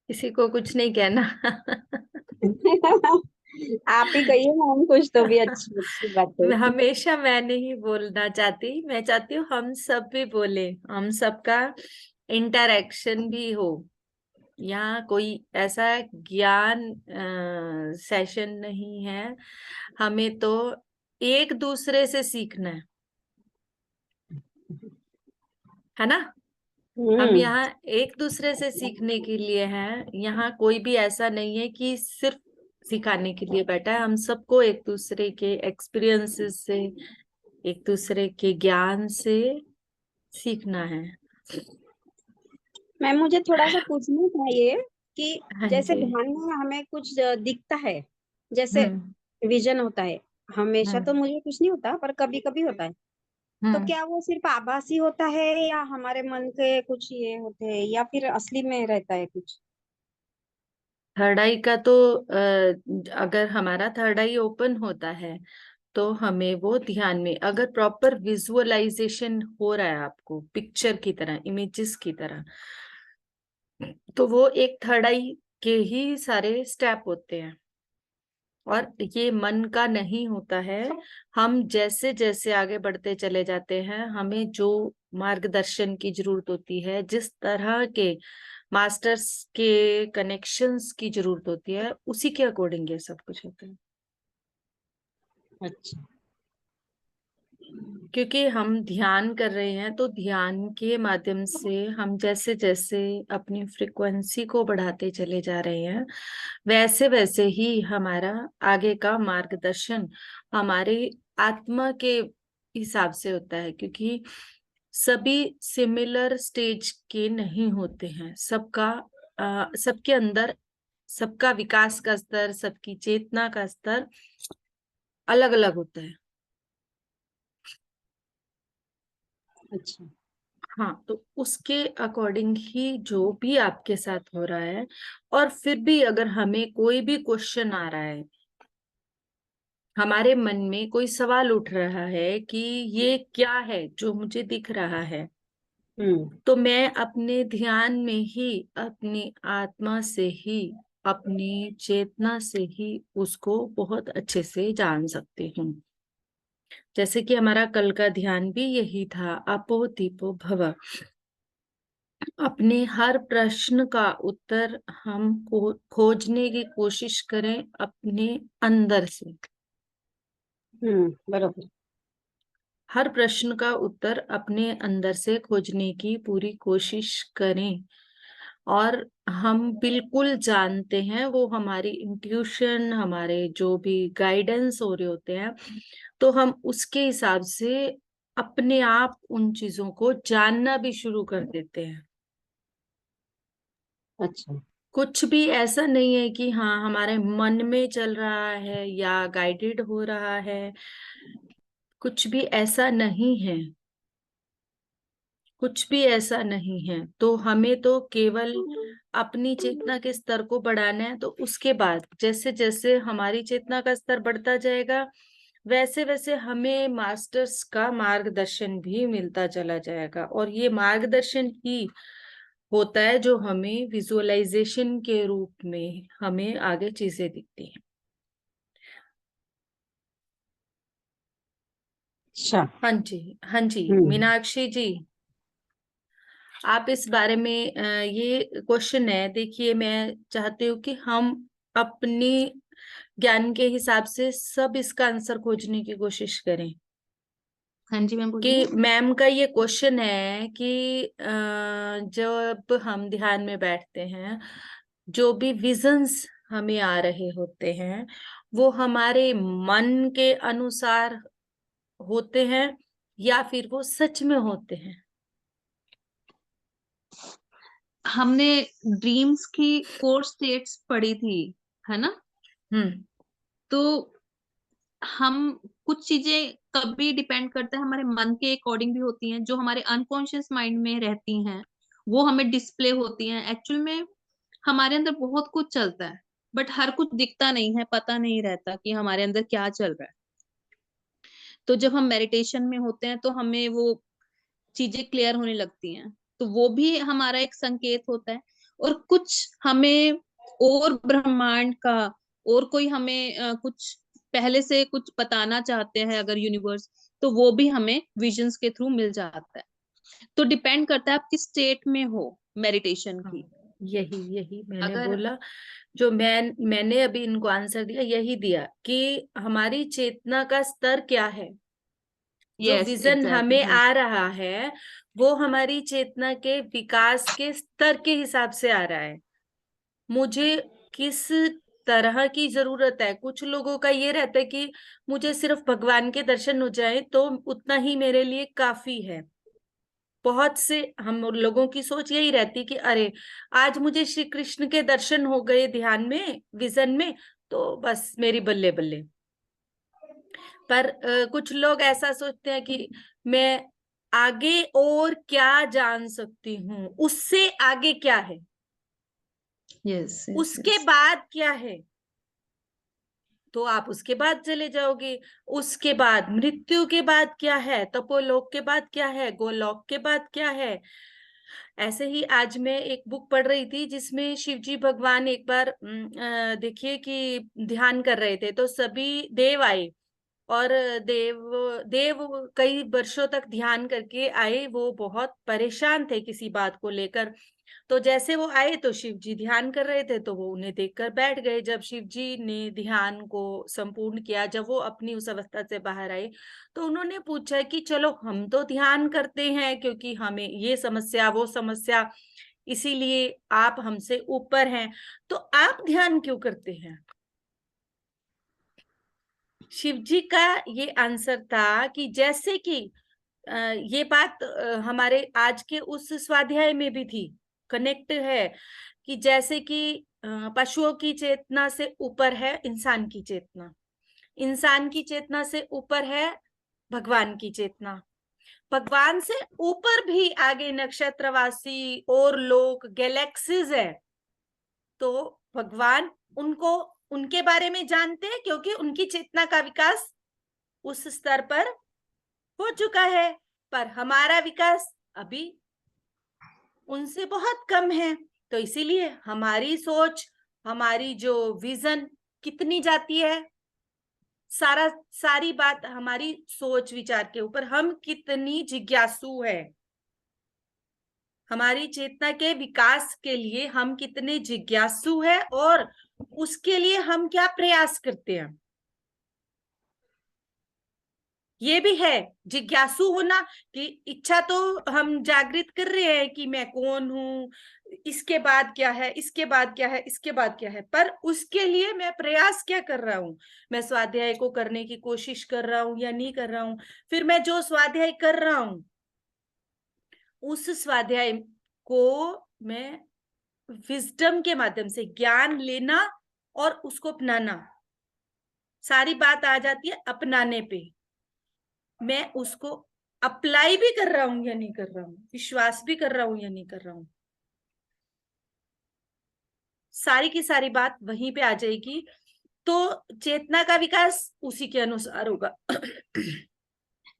किसी को कुछ नहीं कहना। आप ही कहिए मैम कुछ तो भी अच्छी अच्छी बातें। हमेशा मैं नहीं बोलना चाहती, मैं चाहती हूँ हम सब भी बोले, हम सबका इंटरेक्शन भी हो। यहाँ कोई ऐसा ज्ञान सेशन नहीं है, हमें तो एक दूसरे से सीखना है ना। हम हम्म। यहाँ एक दूसरे से सीखने के लिए हैं, यहाँ कोई भी ऐसा नहीं है कि सिर्फ सिखाने के लिए बैठा है। हम सबको एक दूसरे के एक्सपीरियंसेस से, एक दूसरे के ज्ञान से सीखना है। मैम मुझे थोड़ा सा पूछना था ये कि हाँ जैसे जी। ध्यान में हमें कुछ दिखता है, जैसे हम्म। विजन होता है। हमेशा तो हम्म। मुझे कुछ नहीं होता पर कभी कभी होता है। तो हम्म। क्या वो सिर्फ आभासी होता है या हमारे मन के कुछ ये होते हैं या फिर असली में रहता है कुछ? थर्ड आई का तो अगर हमारा थर्ड आई ओपन होता है तो हमें वो ध्यान में, अगर प्रॉपर विजुअलाइजेशन हो रहा है आपको पिक्चर की तरह, इमेजेस की तरह, तो वो एक थर्ड आई के ही सारे स्टेप होते हैं। और ये मन का नहीं होता है। हम जैसे जैसे आगे बढ़ते चले जाते हैं, हमें जो मार्गदर्शन की जरूरत होती है, जिस तरह के मास्टर्स के कनेक्शंस की जरूरत होती है, उसी के अकॉर्डिंग ये सब कुछ होता है। अच्छा। क्योंकि हम ध्यान कर रहे हैं, तो ध्यान के माध्यम से हम जैसे जैसे अपनी फ्रिक्वेंसी को बढ़ाते चले जा रहे हैं, वैसे वैसे ही हमारा आगे का मार्गदर्शन हमारे आत्मा के हिसाब से होता है। क्योंकि सभी सिमिलर स्टेज के नहीं होते हैं। सबका सबके अंदर, सबका विकास का स्तर, सबकी चेतना का स्तर अलग अलग होता है। अच्छा। हाँ, तो उसके अकॉर्डिंग ही जो भी आपके साथ हो रहा है, और फिर भी अगर हमें कोई भी क्वेश्चन आ रहा है, हमारे मन में कोई सवाल उठ रहा है कि ये क्या है जो मुझे दिख रहा है, हम्म। तो मैं अपने ध्यान में ही, अपनी आत्मा से ही, अपनी चेतना से ही उसको बहुत अच्छे से जान सकती हूँ। जैसे कि हमारा कल का ध्यान भी यही था, अपो दीपो भव। अपने हर प्रश्न का उत्तर हम खोजने की कोशिश करें अपने अंदर से। बरोबर। हर प्रश्न का उत्तर अपने अंदर से खोजने की पूरी कोशिश करें। और हम बिल्कुल जानते हैं, वो हमारी इंट्यूशन, हमारे जो भी गाइडेंस हो रहे होते हैं, तो हम उसके हिसाब से अपने आप उन चीजों को जानना भी शुरू कर देते हैं। अच्छा। कुछ भी ऐसा नहीं है कि हाँ हमारे मन में चल रहा है या गाइडेड हो रहा है, कुछ भी ऐसा नहीं है। कुछ भी ऐसा नहीं है। तो हमें तो केवल अपनी चेतना के स्तर को बढ़ाना है। तो उसके बाद जैसे जैसे हमारी चेतना का स्तर बढ़ता जाएगा, वैसे वैसे हमें मास्टर्स का मार्गदर्शन भी मिलता चला जाएगा। और ये मार्गदर्शन ही होता है जो हमें विजुअलाइजेशन के रूप में हमें आगे चीजें दिखती हैं। अच्छा। हाँ जी। हाँ जी। हम्म। मीनाक्षी जी, आप इस बारे में ये क्वेश्चन है, देखिए मैं चाहती हूँ कि हम अपनी ज्ञान के हिसाब से सब इसका आंसर खोजने की कोशिश करें। हाँ जी मैम कि बोलिए। मैम का ये क्वेश्चन है कि जब हम ध्यान में बैठते हैं, जो भी विजन्स हमें आ रहे होते हैं, वो हमारे मन के अनुसार होते हैं या फिर वो सच में होते हैं? हमने ड्रीम्स की 4 स्टेट्स पढ़ी थी, है ना? हम्म। तो हम कुछ चीजें कभी डिपेंड करता है हमारे मन के अकॉर्डिंग भी होती हैं, जो हमारे अनकॉन्शियस माइंड में रहती हैं वो हमें डिस्प्ले होती हैं। एक्चुअल में हमारे अंदर बहुत कुछ चलता है, बट हर कुछ दिखता नहीं है, पता नहीं रहता कि हमारे अंदर क्या चल रहा है। तो जब हम मेडिटेशन में होते हैं तो हमें वो चीजें क्लियर होने लगती हैं, तो वो भी हमारा एक संकेत होता है। और कुछ हमें और ब्रह्मांड का, और कोई हमें कुछ पहले से कुछ बताना चाहते हैं अगर यूनिवर्स, तो वो भी हमें विजन्स के थ्रू मिल जाता है। तो डिपेंड करता है आप किस स्टेट में हो मेडिटेशन हाँ, की। यही यही मैंने अगर बोला, जो मैंने अभी इनको आंसर दिया, यही दिया कि हमारी चेतना का स्तर क्या है। जो यस विजन एग्जैक्टली, हमें हाँ आ रहा है वो हमारी चेतना के विकास के स्तर के हिसाब से आ रहा है। मुझे किस तरह की जरूरत है, कुछ लोगों का ये रहता है कि मुझे सिर्फ भगवान के दर्शन हो जाए तो उतना ही मेरे लिए काफी है। बहुत से हम लोगों की सोच यही रहती कि अरे आज मुझे श्री कृष्ण के दर्शन हो गए ध्यान में, विजन में, तो बस मेरी बल्ले बल्ले। पर कुछ लोग ऐसा सोचते हैं कि मैं आगे और क्या जान सकती हूँ, उससे आगे क्या है, यस यस उसके यस। बाद क्या है, तो आप उसके बाद चले जाओगे। उसके बाद मृत्यु के बाद क्या है, तपोलोक के बाद क्या है, गोलोक के बाद क्या है। ऐसे ही आज मैं एक बुक पढ़ रही थी जिसमें शिवजी भगवान एक बार देखिए कि ध्यान कर रहे थे तो सभी देव आए। और देव देव कई वर्षों तक ध्यान करके आए, वो बहुत परेशान थे किसी बात को लेकर। तो जैसे वो आए तो शिव जी ध्यान कर रहे थे तो वो उन्हें देखकर बैठ गए। जब शिव जी ने ध्यान को संपूर्ण किया, जब वो अपनी उस अवस्था से बाहर आए, तो उन्होंने पूछा कि चलो हम तो ध्यान करते हैं क्योंकि हमें ये समस्या वो समस्या, इसीलिए आप हमसे ऊपर हैं, तो आप ध्यान क्यों करते हैं। शिव जी का ये आंसर था कि जैसे कि ये बात हमारे आज के उस स्वाध्याय में भी थी, कनेक्ट है, कि जैसे कि पशुओं की चेतना से ऊपर है इंसान की चेतना, इंसान की चेतना से ऊपर है भगवान की चेतना, भगवान से ऊपर भी आगे नक्षत्रवासी और लोग गैलेक्सीज है। तो भगवान उनको उनके बारे में जानते हैं क्योंकि उनकी चेतना का विकास उस स्तर पर हो चुका है, पर हमारा विकास अभी उनसे बहुत कम है। तो इसीलिए हमारी सोच, हमारी जो विजन कितनी जाती है, सारी बात हमारी सोच विचार के ऊपर, हम कितनी जिज्ञासु है, हमारी चेतना के विकास के लिए हम कितने जिज्ञासु है और उसके लिए हम क्या प्रयास करते हैं। ये भी है जिज्ञासु होना, कि इच्छा तो हम जागृत कर रहे हैं कि मैं कौन हूं, इसके बाद क्या है, इसके बाद क्या है, इसके बाद क्या है, पर उसके लिए मैं प्रयास क्या कर रहा हूं। मैं स्वाध्याय को करने की कोशिश कर रहा हूं या नहीं कर रहा हूं। फिर मैं जो स्वाध्याय कर रहा हूं उस स्वाध्याय को मैं विजडम के माध्यम से ज्ञान लेना और उसको अपनाना, सारी बात आ जाती है अपनाने पे। मैं उसको अप्लाई भी कर रहा हूं या नहीं कर रहा हूं, विश्वास भी कर रहा हूं या नहीं कर रहा हूं, सारी की सारी बात वहीं पे आ जाएगी। तो चेतना का विकास उसी के अनुसार होगा।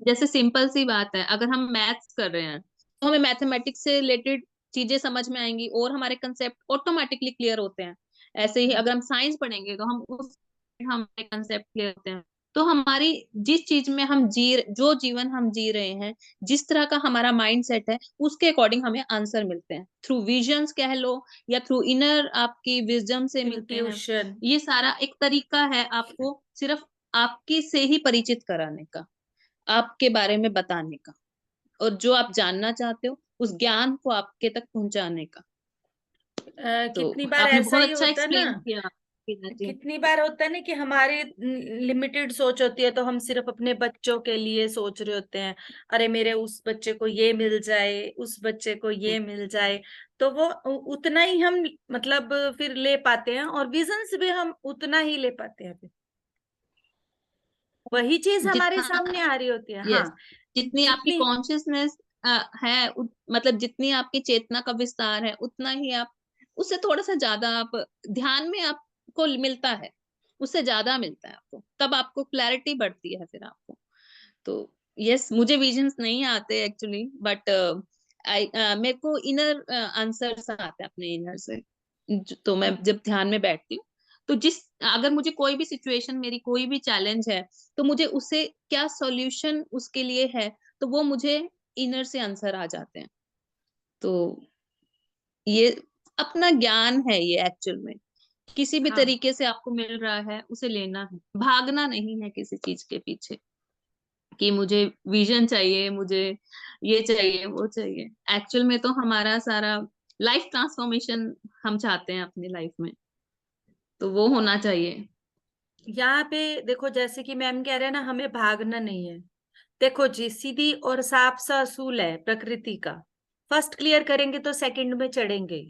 जैसे सिंपल सी बात है, अगर हम मैथ्स कर रहे हैं तो हमें मैथमेटिक्स से रिलेटेड चीजें समझ में आएंगी और हमारे कंसेप्ट ऑटोमेटिकली क्लियर होते हैं। ऐसे ही अगर हम साइंस पढ़ेंगे तो हम उस हमारे कंसेप्ट क्लियर होते हैं। तो हमारी जिस चीज में हम जो जीवन हम जी रहे हैं, जिस तरह का हमारा माइंड सेट है, उसके अकॉर्डिंग हमें आंसर मिलते हैं, थ्रू विजन्स कह लो या थ्रू इनर आपकी विजडम से मिलते हैं। इंट्यूशन। ये सारा एक तरीका है आपको सिर्फ आपकी से ही परिचित कराने का, आपके बारे में बताने का, और जो आप जानना चाहते हो उस ज्ञान को आपके तक पहुंचाने का। तो कितनी बार आपने ऐसा बहुत ही अच्छा होता है ना, एक्सप्लेन किया टीना जी। कितनी बार होता है ना कि हमारे लिमिटेड सोच होती है तो हम सिर्फ अपने बच्चों के लिए सोच रहे होते हैं, अरे मेरे उस बच्चे को ये मिल जाए, उस बच्चे को ये मिल जाए, तो वो उतना ही हम मतलब फिर ले पाते हैं, और विजन्स भी हम उतना ही ले पाते हैं, फिर वही चीज हमारे जितना, सामने आ रही होती है। हाँ, यस, जितनी आपकी जितनी कॉन्शियसनेस है, मतलब जितनी आपकी चेतना का विस्तार है, उतना ही आप उससे थोड़ा सा ज्यादा आप ध्यान में आपको मिलता है, उससे ज्यादा मिलता है आपको, तब आपको क्लैरिटी बढ़ती है फिर आपको। तो यस, मुझे विजन्स नहीं आते एक्चुअली, बट मेरे को इनर आंसर्स आते हैं अपने इनर से। तो मैं जब ध्यान में बैठती हूँ, तो अगर मुझे कोई भी सिचुएशन, मेरी कोई भी चैलेंज है, तो मुझे उसे क्या सॉल्यूशन उसके लिए है, तो वो मुझे इनर से आंसर आ जाते हैं। तो ये अपना ज्ञान है ये एक्चुअल में। किसी भी हाँ, तरीके से आपको मिल रहा है, उसे लेना है, भागना नहीं है किसी चीज के पीछे कि मुझे विजन चाहिए, मुझे ये चाहिए, वो चाहिए। एक्चुअल में तो हमारा सारा लाइफ ट्रांसफॉर्मेशन हम चाहते हैं अपनी लाइफ में, तो वो होना चाहिए। यहाँ पे देखो, जैसे कि मैम कह रहे हैं ना, हमें भागना नहीं है। देखो जी, सीधी और साफ सा असूल है प्रकृति का, फर्स्ट क्लियर करेंगे तो सेकंड में चढ़ेंगे।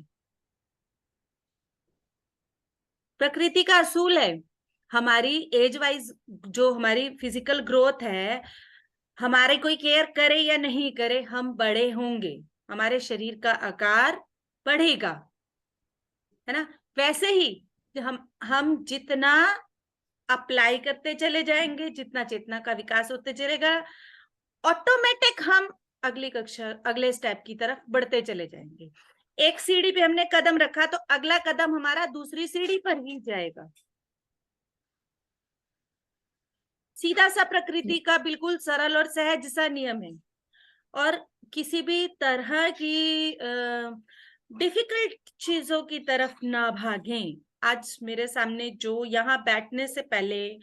प्रकृति का असूल है। हमारी एज वाइज जो हमारी फिजिकल ग्रोथ है, हमारे कोई केयर करे या नहीं करे, हम बड़े होंगे, हमारे शरीर का आकार बढ़ेगा, है ना। वैसे ही हम जितना अप्लाई करते चले जाएंगे, जितना चेतना का विकास होते चलेगा, ऑटोमेटिक हम अगली कक्षा, अगले स्टेप की तरफ बढ़ते चले जाएंगे। एक सीढ़ी पे हमने कदम रखा तो अगला कदम हमारा दूसरी सीढ़ी पर ही जाएगा। सीधा सा प्रकृति का बिल्कुल सरल और सहज सा नियम है। और किसी भी तरह की डिफिकल्ट चीजों की तरफ ना भागें। आज मेरे सामने जो यहाँ बैठने से पहले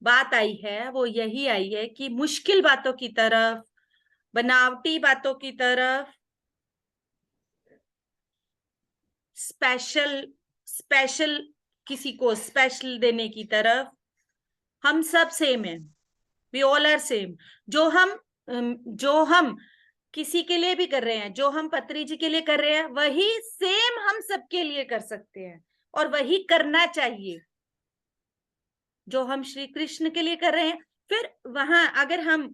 बात आई है, वो यही आई है कि मुश्किल बातों की तरफ, बनावटी बातों की तरफ, स्पेशल स्पेशल किसी को स्पेशल देने की तरफ, हम सब सेम है। We all are same. जो हम किसी के लिए भी कर रहे हैं, जो हम पत्री जी के लिए कर रहे हैं, वही सेम हम सबके लिए कर सकते हैं, और वही करना चाहिए जो हम श्री कृष्ण के लिए कर रहे हैं। फिर वहां अगर हम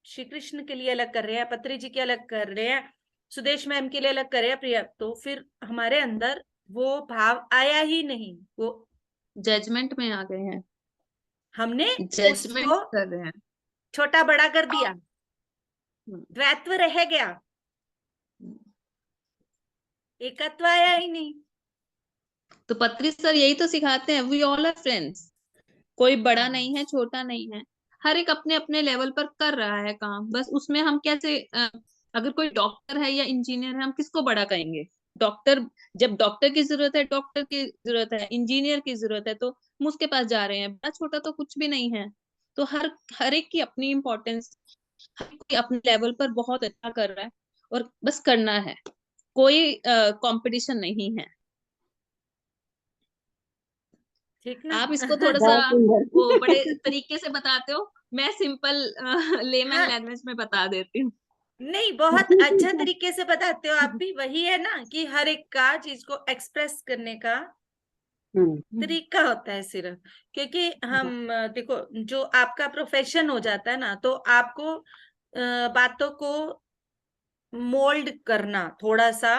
श्री कृष्ण के लिए अलग कर रहे हैं, पत्री जी के अलग कर रहे हैं, सुदेश मैम के लिए अलग कर रहे हैं, प्रिया, तो फिर हमारे अंदर वो भाव आया ही नहीं। वो जजमेंट में आ गए हैं, हमने जजमेंट उसको कर रहे हैं। छोटा बड़ा कर दिया, हम्म, द्वैत्व रह गया, एकत्व आया ही नहीं। तो पत्री सर यही तो सिखाते हैं, वी ऑल आर फ्रेंड्स। कोई बड़ा हाँ, नहीं है, छोटा नहीं है, हर एक अपने अपने लेवल पर कर रहा है काम। बस उसमें हम कैसे अगर कोई डॉक्टर है या इंजीनियर है, हम किसको बड़ा कहेंगे? डॉक्टर, जब डॉक्टर की जरूरत है, डॉक्टर की जरूरत है, इंजीनियर की जरूरत है, तो हम उसके पास जा रहे हैं। बड़ा छोटा तो कुछ भी नहीं है। तो हर हर एक की अपनी इम्पोर्टेंस, हर कोई अपने लेवल पर बहुत अच्छा कर रहा है, और बस करना है। कोई कंपटीशन नहीं है। ठीक ना। आप इसको थोड़ा सा बहुत सुंदर। वो बड़े तरीके से बताते हो, मैं सिंपल लेमन हाँ, लैंग्वेज में बता देती हूँ। नहीं, बहुत अच्छा तरीके से बताते हो आप भी। वही है ना कि हर एक का चीज को एक्सप्रेस करने का तरीका होता है सिर्फ। क्योंकि हम देखो, जो आपका प्रोफेशन हो जाता है ना, तो आपको बातों को मोल्ड करना थोड़ा सा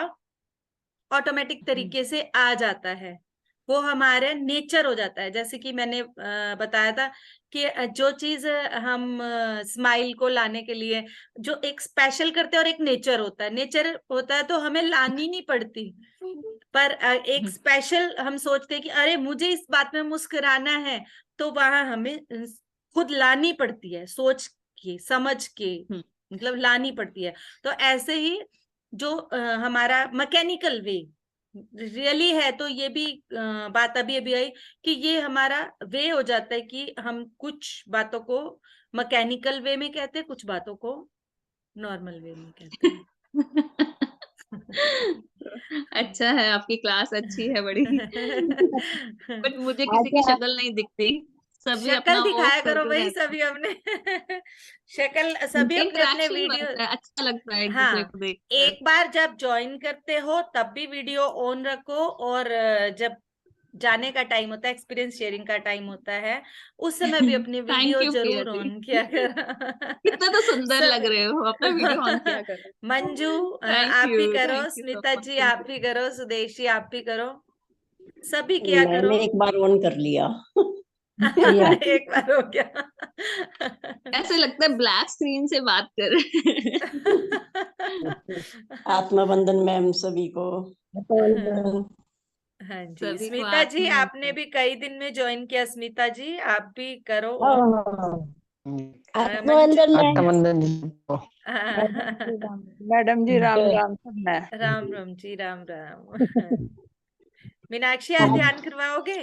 ऑटोमेटिक तरीके से आ जाता है। वो हमारे नेचर हो जाता है। जैसे कि मैंने बताया था कि जो चीज हम स्माइल को लाने के लिए जो एक स्पेशल करते हैं, और एक नेचर होता है, नेचर होता है तो हमें लानी नहीं पड़ती। पर एक स्पेशल हम सोचते हैं कि अरे मुझे इस बात में मुस्कुराना है, तो वहां हमें खुद लानी पड़ती है, सोच के समझ के, मतलब लानी पड़ती है। तो ऐसे ही जो हमारा मैकेनिकल वे रियली है, तो ये भी बात अभी अभी आई कि ये हमारा वे हो जाता है कि हम कुछ बातों को मैकेनिकल वे में कहते हैं, कुछ बातों को नॉर्मल वे में कहते हैं। अच्छा है, आपकी क्लास अच्छी है बड़ी। बट मुझे किसी की अच्छा, शक्ल नहीं दिखती, सभी शक्ल अपना वो दिखाया करो, करते वही रहते सभी हमने शक्ल, सभी हैं। अपने अपने इंटरेक्शन वीडियो। बनता है, अच्छा लगता है एक दूसरे हाँ, को देखकर। एक बार जब ज्वाइन करते हो तब भी वीडियो ऑन रखो, और जब जाने का टाइम होता है, एक्सपीरियंस शेयरिंग का टाइम होता है, उस समय भी अपनी थैंक वीडियो यू प्रिया जरूर जी, ऑन किया कर। कितना तो सुंदर सब लग रहे हो, अपना वीडियो ऑन किया करो। मंजू, आप भी करो, thank you so Smita ji much. आप भी करो, सुदेश जी आप भी करो, सभी किया करो। मैंने एक बार ऑन कर लिया। किया। एक बार हो गया। ऐसे लगता है ब्लैक स्क्रीन से बात कर रहे हैं। आत्मबंधन मैम सभी को। हाँ जी, सभी को स्मिता जी आपने आत्मबंधन। भी कई दिन में ज्वाइन किया। स्मिता जी आप भी करो। मंजू आत्मबंधन में आत्मबंधन मैडम जी राम राम सब मैं। राम राम जी, राम राम। मीनाक्षी आज ध्यान करवाओगे?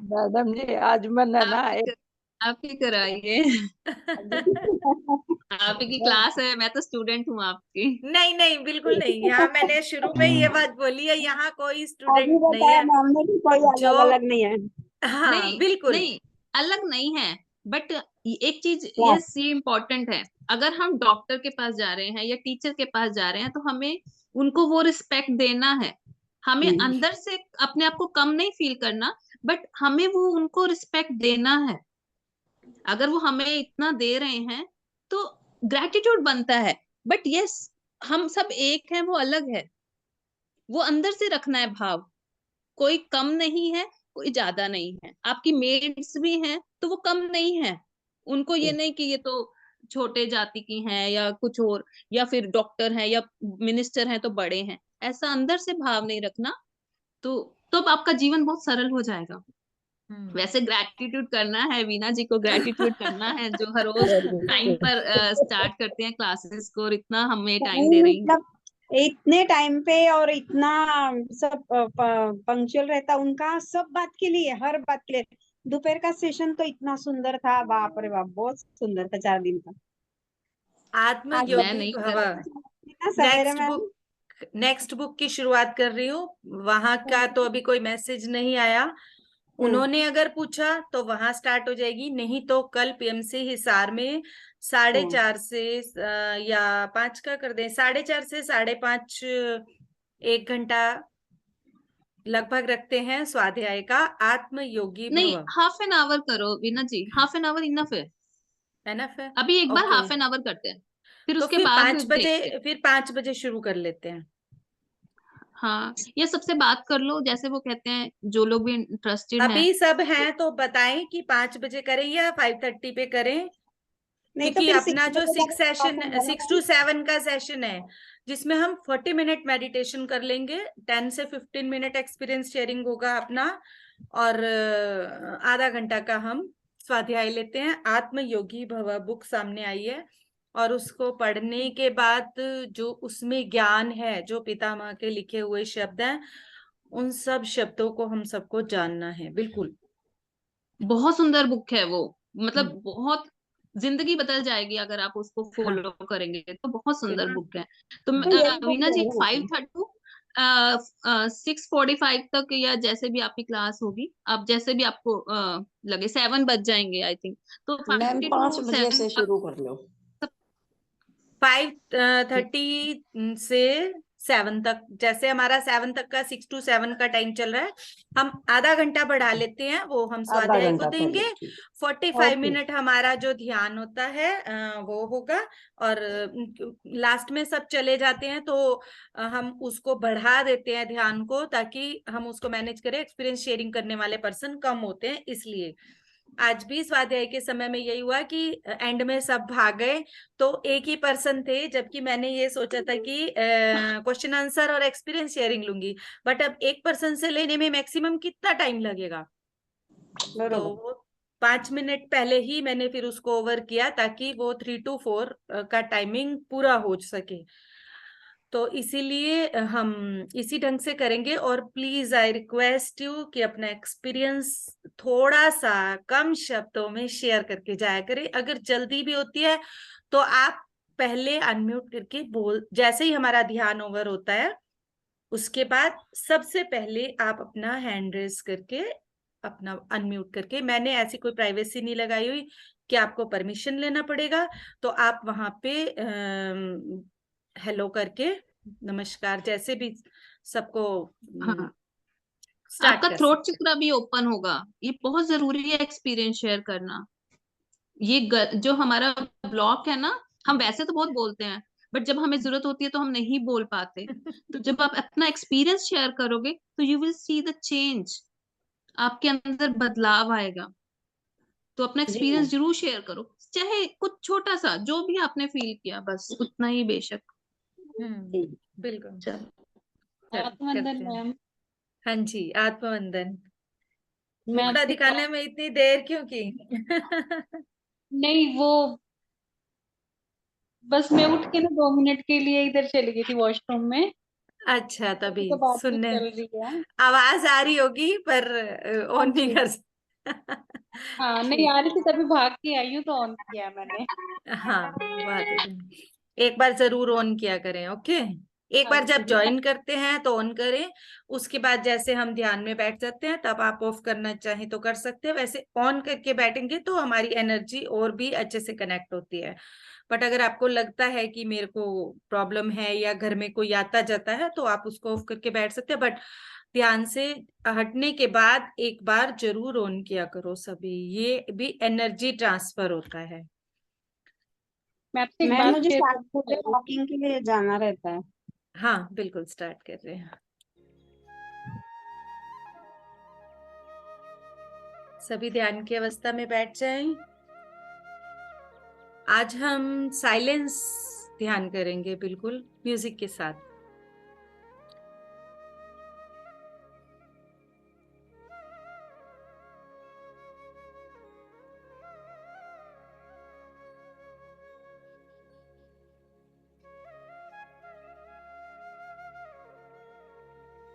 मैडम जी आज मैंने ना आप ही कराइए। आप ही की क्लास है, मैं तो स्टूडेंट हूँ आपकी। नहीं नहीं, बिल्कुल नहीं। यहाँ मैंने शुरू में ये बात बोली है, यहाँ कोई स्टूडेंट अभी नहीं बताया है मैम ने कि कोई जो। अलग अलग नहीं है। हाँ नहीं बिल्कुल। नहीं, अलग नहीं है, बट एक चीज क्या? ये इम्पोर्टेंट है। अगर हम डॉक्टर के पास जा रहे हैं या टीचर के पास जा रहे हैं तो हमें उनको वो रिस्पेक्ट देना है। हमें अंदर से अपने आप को कम नहीं फील करना, बट हमें वो उनको रिस्पेक्ट देना है। अगर वो हमें इतना दे रहे हैं तो ग्रेटिट्यूड बनता है। बट यस, हम सब एक हैं, वो अलग है। वो अंदर से रखना है भाव। कोई कम नहीं है, कोई ज्यादा नहीं है। आपकी मेड्स भी हैं तो वो कम नहीं है। उनको ये नहीं कि ये तो छोटे जाति की हैं या कुछ और, या फिर डॉक्टर हैं या मिनिस्टर हैं तो बड़े हैं। ऐसा अंदर से भाव नहीं रखना, तो अब आपका जीवन बहुत सरल हो जाएगा। वैसे ग्रेटिट्यूड करना है, वीना जी को ग्रेटिट्यूड करना है जो हर रोज टाइम पर स्टार्ट करते हैं क्लासेस को और इतना हमें टाइम दे रही हैं। मतलब इतने टाइम पे और इतना सब पंक्चुअल रहता उनका, सब बात के लिए, हर बात के लिए। दोपहर का सेशन तो इतना सुंदर था, बाप रे बाप, बहुत सुंदर था 4 दिन का। आत्म आज मैं योगी नहीं भव कर सवेरे नेक्स्ट में बुक, नेक्स्ट बुक की शुरुआत कर रही हूँ। वहां का तो अभी कोई मैसेज नहीं आया। उन्होंने अगर पूछा तो वहां स्टार्ट हो जाएगी, नहीं तो कल पीएमसी हिसार में 4:30 से या 5 का कर दें, 4:30 से 5:30, 1 घंटा लगभग रखते हैं स्वाध्याय का। आत्म योगी नहीं, भव हाफ एन आवर करो वीना जी, हाफ एन आवर इनफ है। एनफ है। अभी एक बार ओके, हाफ एन आवर करते हैं, फिर तो उसके फिर बाद 5 बजे, देखते हैं। फिर 5 बजे शुरू कर लेते हैं। हाँ, ये सबसे बात कर लो, जैसे वो कहते हैं जो लोग भी इंटरेस्टेड हैं। अभी सब हैं तो बताएं कि 5 बजे करें या 5:30 पे करें, नहीं तो क्योंकि फिर अपना 6 जो बजे 6 to 7 का सेशन है जिसमें हम 40 मिनट मेडिटेशन कर लेंगे, 10 से 15 मिनट एक्सपीरियंस शेयरिंग होगा अपना, और आधा घंटा का हम स्वाध्याय लेते हैं। आत्म योगी भव बुक सामने आई है, और उसको पढ़ने के बाद जो उसमें ज्ञान है, जो पितामह के लिखे हुए शब्द हैं, उन सब शब्दों को हम सबको जानना है। बिल्कुल बहुत सुंदर बुक है वो, मतलब बहुत जिंदगी बदल जाएगी अगर आप उसको हाँ फॉलो करेंगे तो। बहुत सुंदर बिल्कुल। बुक है। तो तो यही बुक वीना जी लेंगे ना। 5:30 6:45 तक या जैसे भी आपकी क्लास होगी, आप जैसे भी आपको लगे, 7 बज जाएंगे आई थिंक, तो मैम 5 5 to बजे 7 से शुरू कर लो। 5:30 से 7 तक, जैसे हमारा 7 तक का 6 to 7 का टाइम चल रहा है, हम आधा घंटा बढ़ा लेते हैं, वो हम आधा स्वाध्याय को घंटा देंगे। पहले, ठीक। 45 ओके। मिनट हमारा जो ध्यान होता है वो होगा, और लास्ट में सब चले जाते हैं तो हम उसको बढ़ा देते हैं ध्यान को, ताकि हम उसको मैनेज करें। एक्सपीरियंस शेयरिंग करने वाले पर्सन कम होते हैं, इसलिए आज भी स्वाध्याय के समय में यही हुआ कि एंड में सब भाग गए, तो एक ही पर्सन थे, जबकि मैंने ये सोचा था कि क्वेश्चन आंसर और एक्सपीरियंस शेयरिंग लूंगी। बट अब एक पर्सन से लेने में मैक्सिमम कितना टाइम लगेगा, तो बरोबर। वो 5 मिनट पहले ही मैंने फिर उसको ओवर किया, ताकि वो 3 to 4 का टाइमिंग पूरा हो सके। तो इसीलिए हम इसी ढंग से करेंगे। और प्लीज आई रिक्वेस्ट यू कि अपना एक्सपीरियंस थोड़ा सा कम शब्दों में शेयर करके जाया करें। अगर जल्दी भी होती है तो आप पहले अनम्यूट करके बोल, जैसे ही हमारा ध्यान ओवर होता है उसके बाद सबसे पहले आप अपना हैंड रेस करके, अपना अनम्यूट करके, मैंने ऐसी कोई प्राइवेसी नहीं लगाई हुई कि आपको परमिशन लेना पड़ेगा, तो आप वहां पे हेलो करके, नमस्कार, जैसे भी सबको हाँ, स्टार्ट आपका कर थ्रोट सकते हैं। चक्र भी ओपन होगा। ये बहुत जरूरी है एक्सपीरियंस शेयर करना। ये जो हमारा ब्लॉक है ना, हम वैसे तो बहुत बोलते हैं, बट जब हमें जरूरत होती है तो हम नहीं बोल पाते। तो जब आप अपना एक्सपीरियंस शेयर करोगे तो you will see the change, आपके अंदर बदलाव आएगा। तो अपना जी एक्सपीरियंस मैम। जरूर शेयर करो, चाहे कुछ छोटा सा जो भी आपने फील किया, बस उतना ही बेशक। ठीक। बिल्कुल। चलो, करते आत्मवंदन हैं। मैम। हाँ जी, आत्मवंदन। मैं मुखड़ा आपसे दिखाने में इतनी देर क्यों की? नहीं, वो बस मैं उठ के ना 2 मिनट के लिए इधर चली गई थी वॉशरूम में, अच्छा, तभी तो बात भी सुनने चल रही है। आवाज आ रही होगी पर हाँ ऑन नहीं जी। कर सकता। हाँ, नहीं ठीक। आ रही थी तभी भाग के आई हूँ, तो ऑन किया मैंने। हाँ, बात है। एक बार जरूर ऑन किया करें, ओके। एक हाँ बार जब जी। ज्वाइन करते हैं तो ऑन करें, उसके बाद जैसे हम ध्यान में बैठ जाते हैं तब आप ऑफ करना चाहें तो कर सकते हैं। वैसे ऑन करके बैठेंगे तो हमारी एनर्जी और भी अच्छे से कनेक्ट होती है। बट अगर आपको लगता है कि मेरे को प्रॉब्लम है या घर में कोई आता जाता है तो आप उसको ऑफ करके बैठ सकते हैं, बट ध्यान से हटने के बाद एक बार जरूर ऑन किया करो सभी, ये भी एनर्जी ट्रांसफर होता है। मैं आपसे एक मैम बात मुझे शेयर 7 करना बजे चाह रही थी। वॉकिंग के लिए जाना रहता है। हाँ, बिल्कुल स्टार्ट कर रहे हैं। सभी ध्यान की अवस्था में बैठ जाएं। आज हम साइलेंस ध्यान करेंगे, बिल्कुल म्यूजिक के साथ।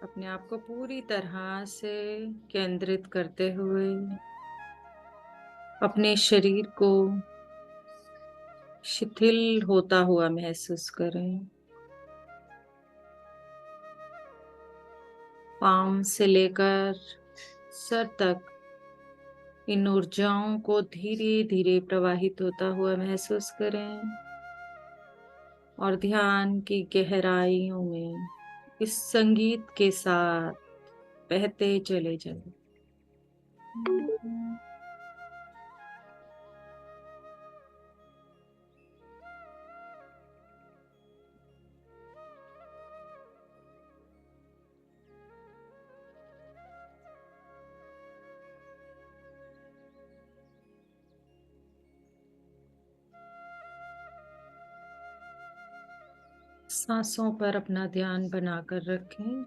अपने आप को पूरी तरह से केंद्रित करते हुए अपने शरीर को शिथिल होता हुआ महसूस करें। पाम से लेकर सर तक इन ऊर्जाओं को धीरे धीरे प्रवाहित होता हुआ महसूस करें और ध्यान की गहराइयों में इस संगीत के साथ बहते चले जाएं। सांसों पर अपना ध्यान बनाकर रखें।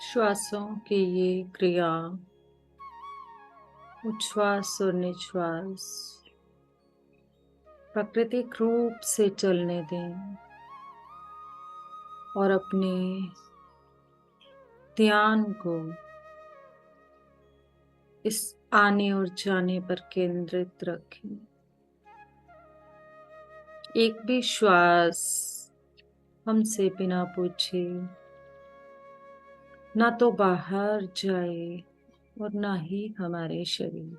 श्वासों की ये क्रिया, उच्छ्वास और निश्वास, प्राकृतिक रूप से चलने दें और अपने ध्यान को इस आने और जाने पर केंद्रित रखें। एक भी श्वास हमसे बिना पूछे ना तो बाहर जाए और ना ही हमारे शरीर।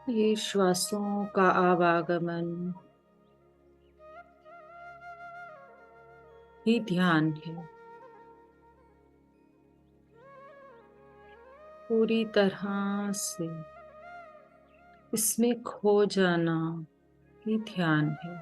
ये श्वासों का आवागमन ही ध्यान है। पूरी तरह से इसमें खो जाना ही ध्यान है।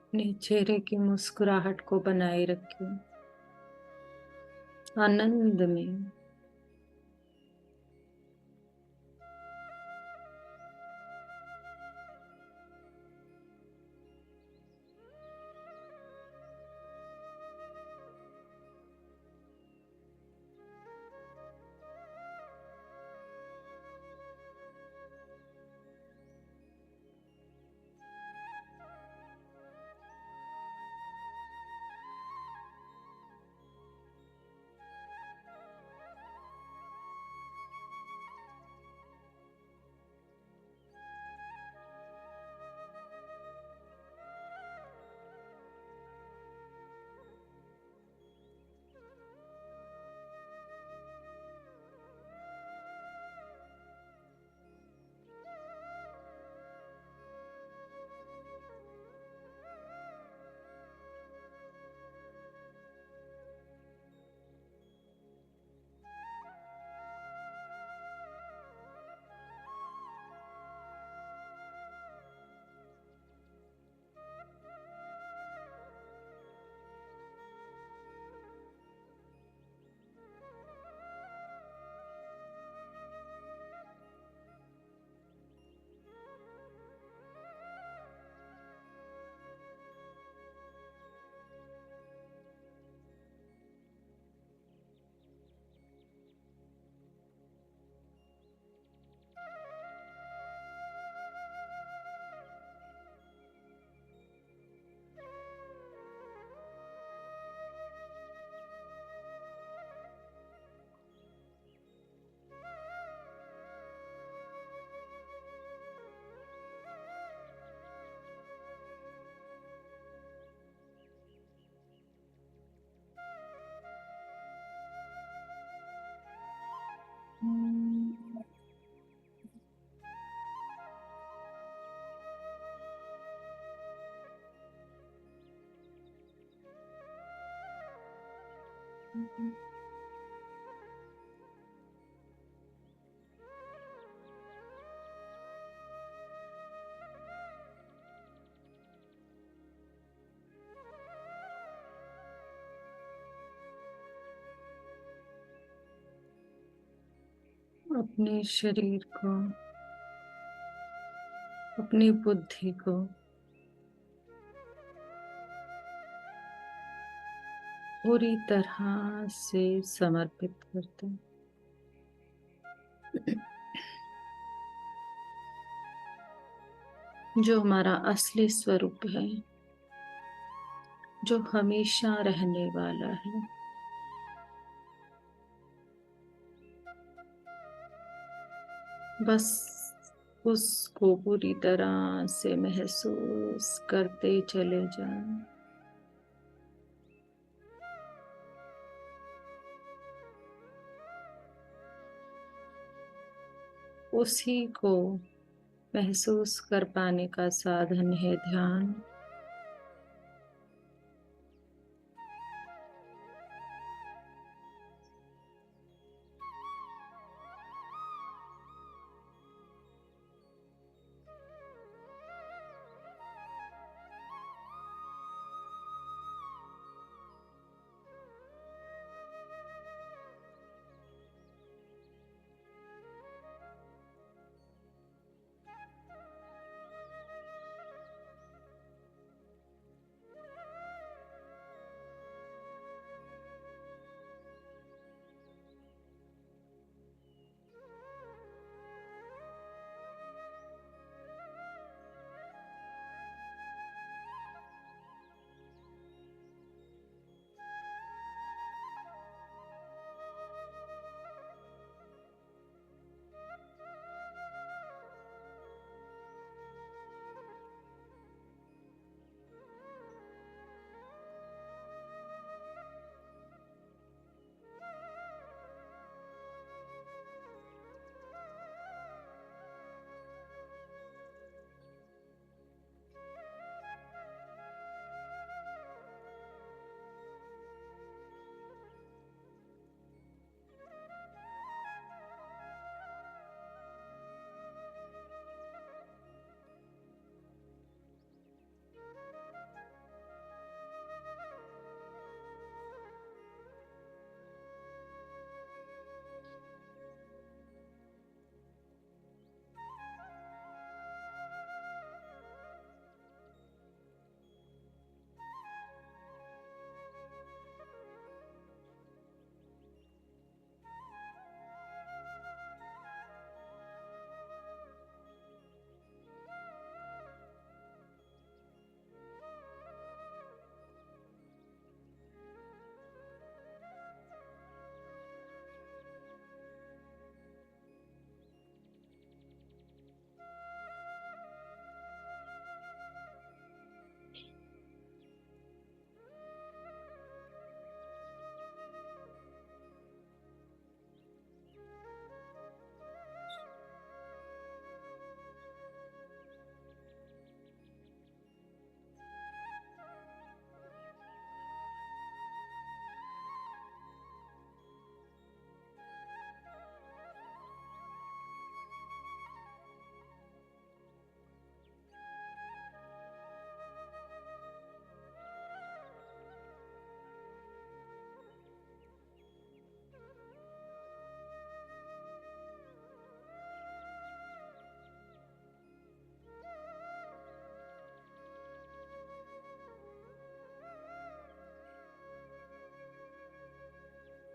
अपने चेहरे की मुस्कुराहट को बनाए रखिए, आनंद में। अपने शरीर को, अपनी बुद्धि को पूरी तरह से समर्पित करते हैं। जो हमारा असली स्वरूप है, जो हमेशा रहने वाला है, बस उसको पूरी तरह से महसूस करते चले जाएं। उसी को महसूस कर पाने का साधन है ध्यान।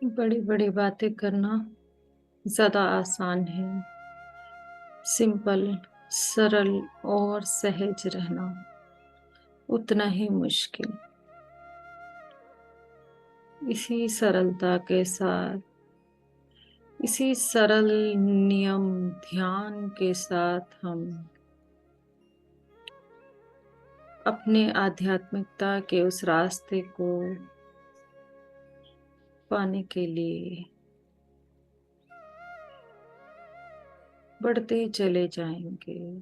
बड़ी बड़ी बातें करना ज्यादा आसान है, सिंपल, सरल और सहज रहना उतना ही मुश्किल। इसी सरलता के साथ, इसी सरल नियम ध्यान के साथ हम अपने आध्यात्मिकता के उस रास्ते को पाने के लिए बढ़ते चले जाएंगे।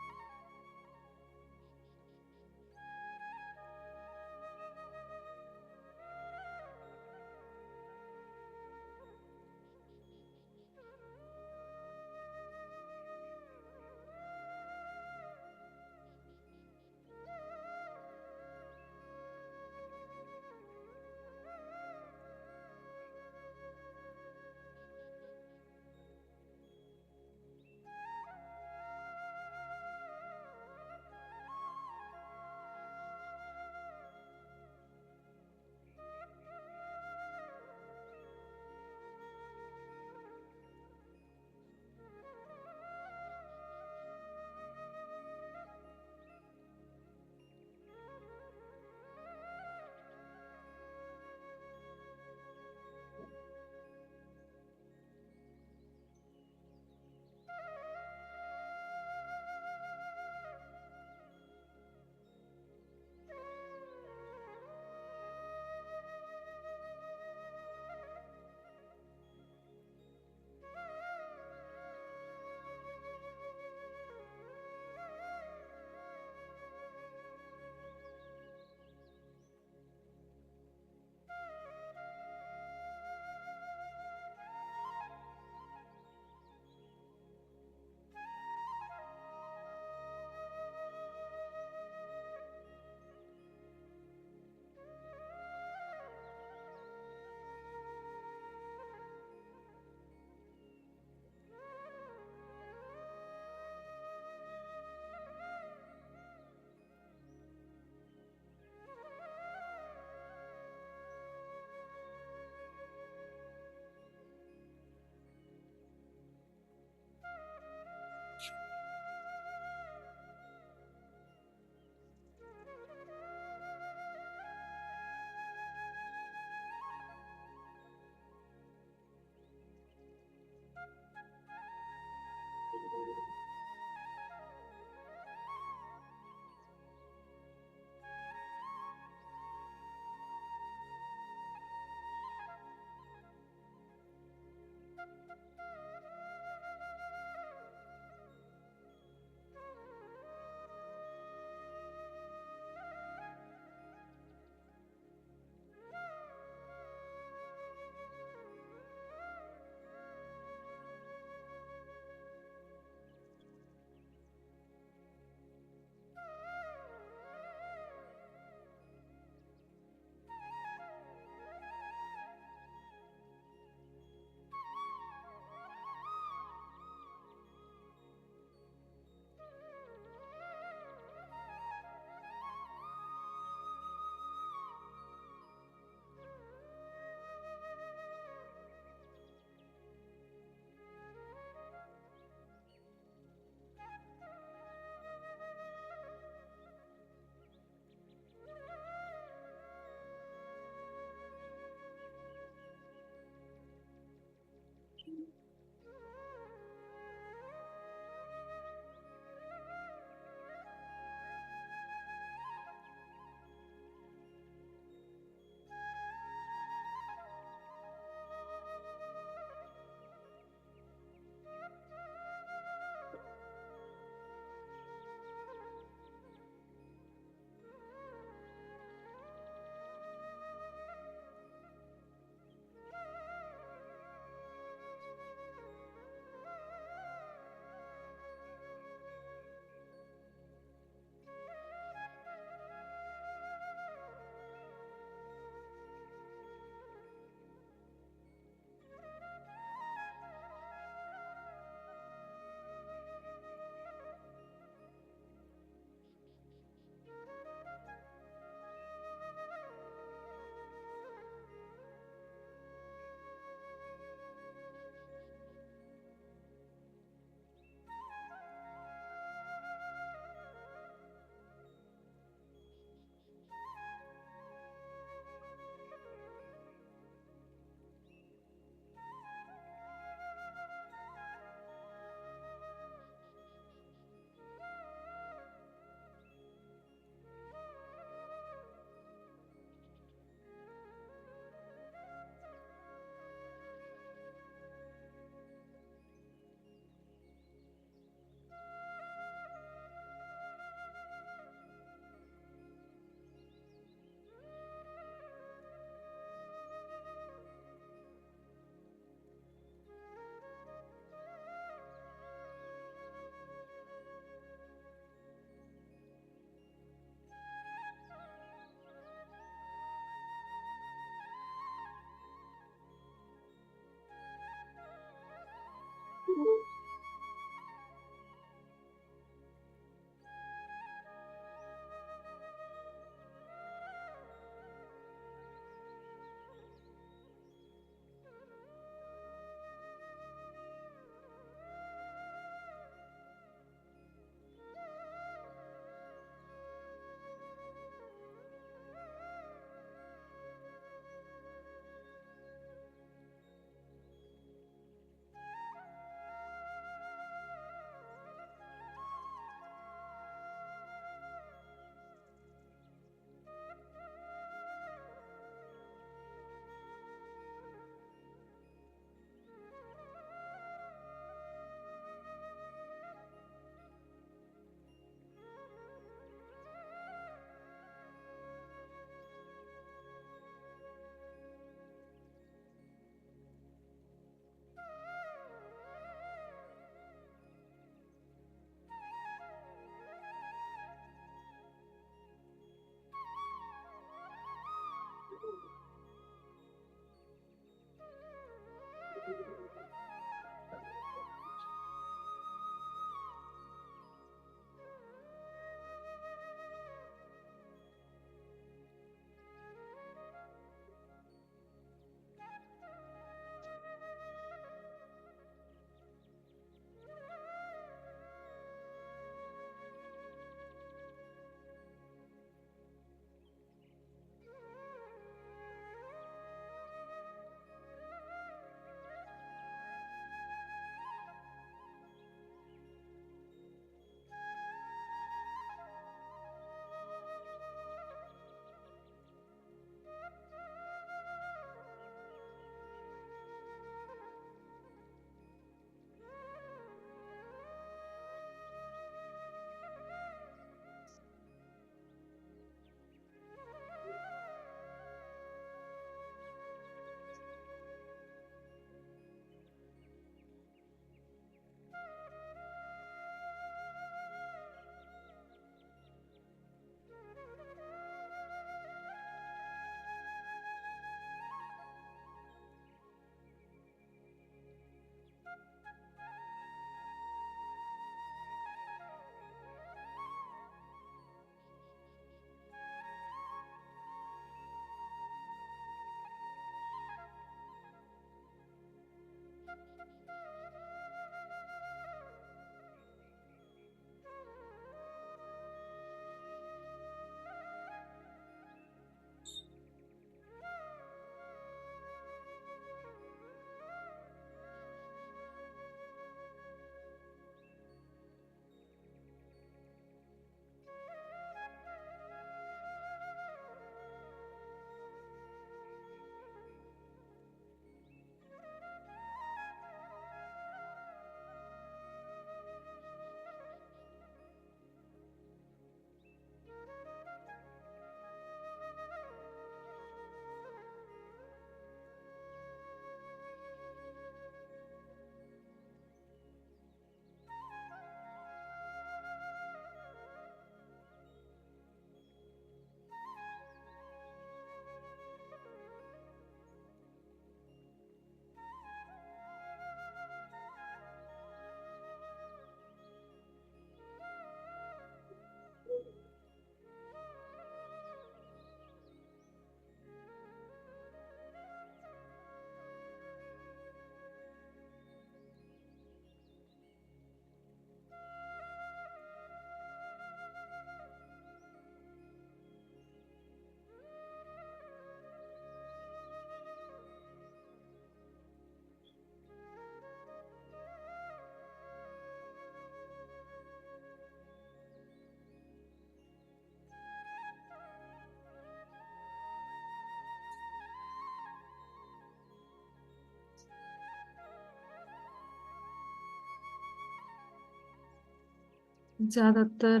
ज्यादातर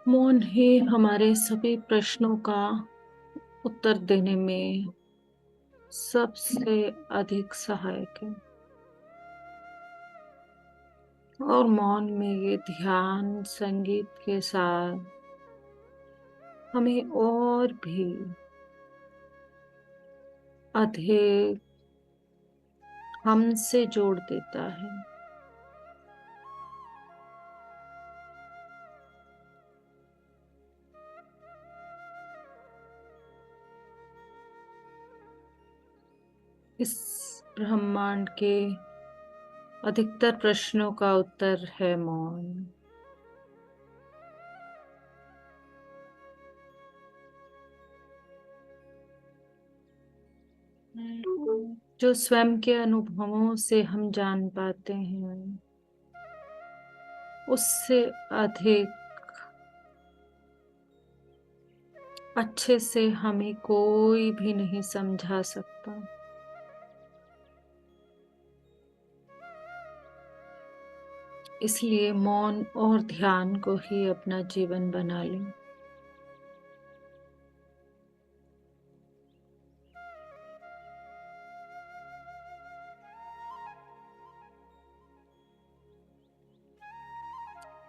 मौन ही हमारे सभी प्रश्नों का उत्तर देने में सबसे अधिक सहायक है। और मौन में ये ध्यान संगीत के साथ हमें और भी अधिक हमसे जोड़ देता है। इस ब्रह्मांड के अधिकतर प्रश्नों का उत्तर है मौन। जो स्वयं के अनुभवों से हम जान पाते हैं, उससे अधिक अच्छे से हमें कोई भी नहीं समझा सकता। इसलिए मौन और ध्यान को ही अपना जीवन बना लें।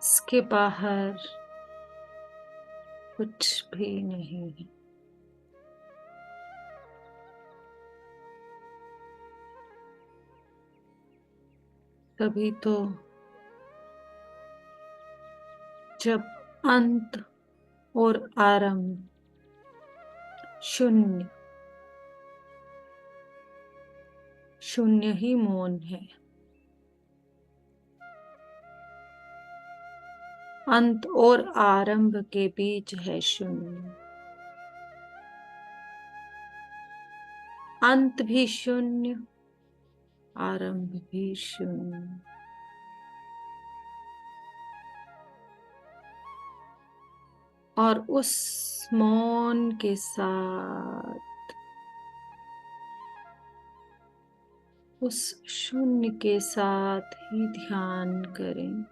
इसके बाहर कुछ भी नहीं है। तभी तो जब अंत और आरंभ शून्य, शून्य ही मौन है। अंत और आरंभ के बीच है शून्य। अंत भी शून्य, आरंभ भी शून्य। और उस मौन के साथ, उस शून्य के साथ ही ध्यान करें।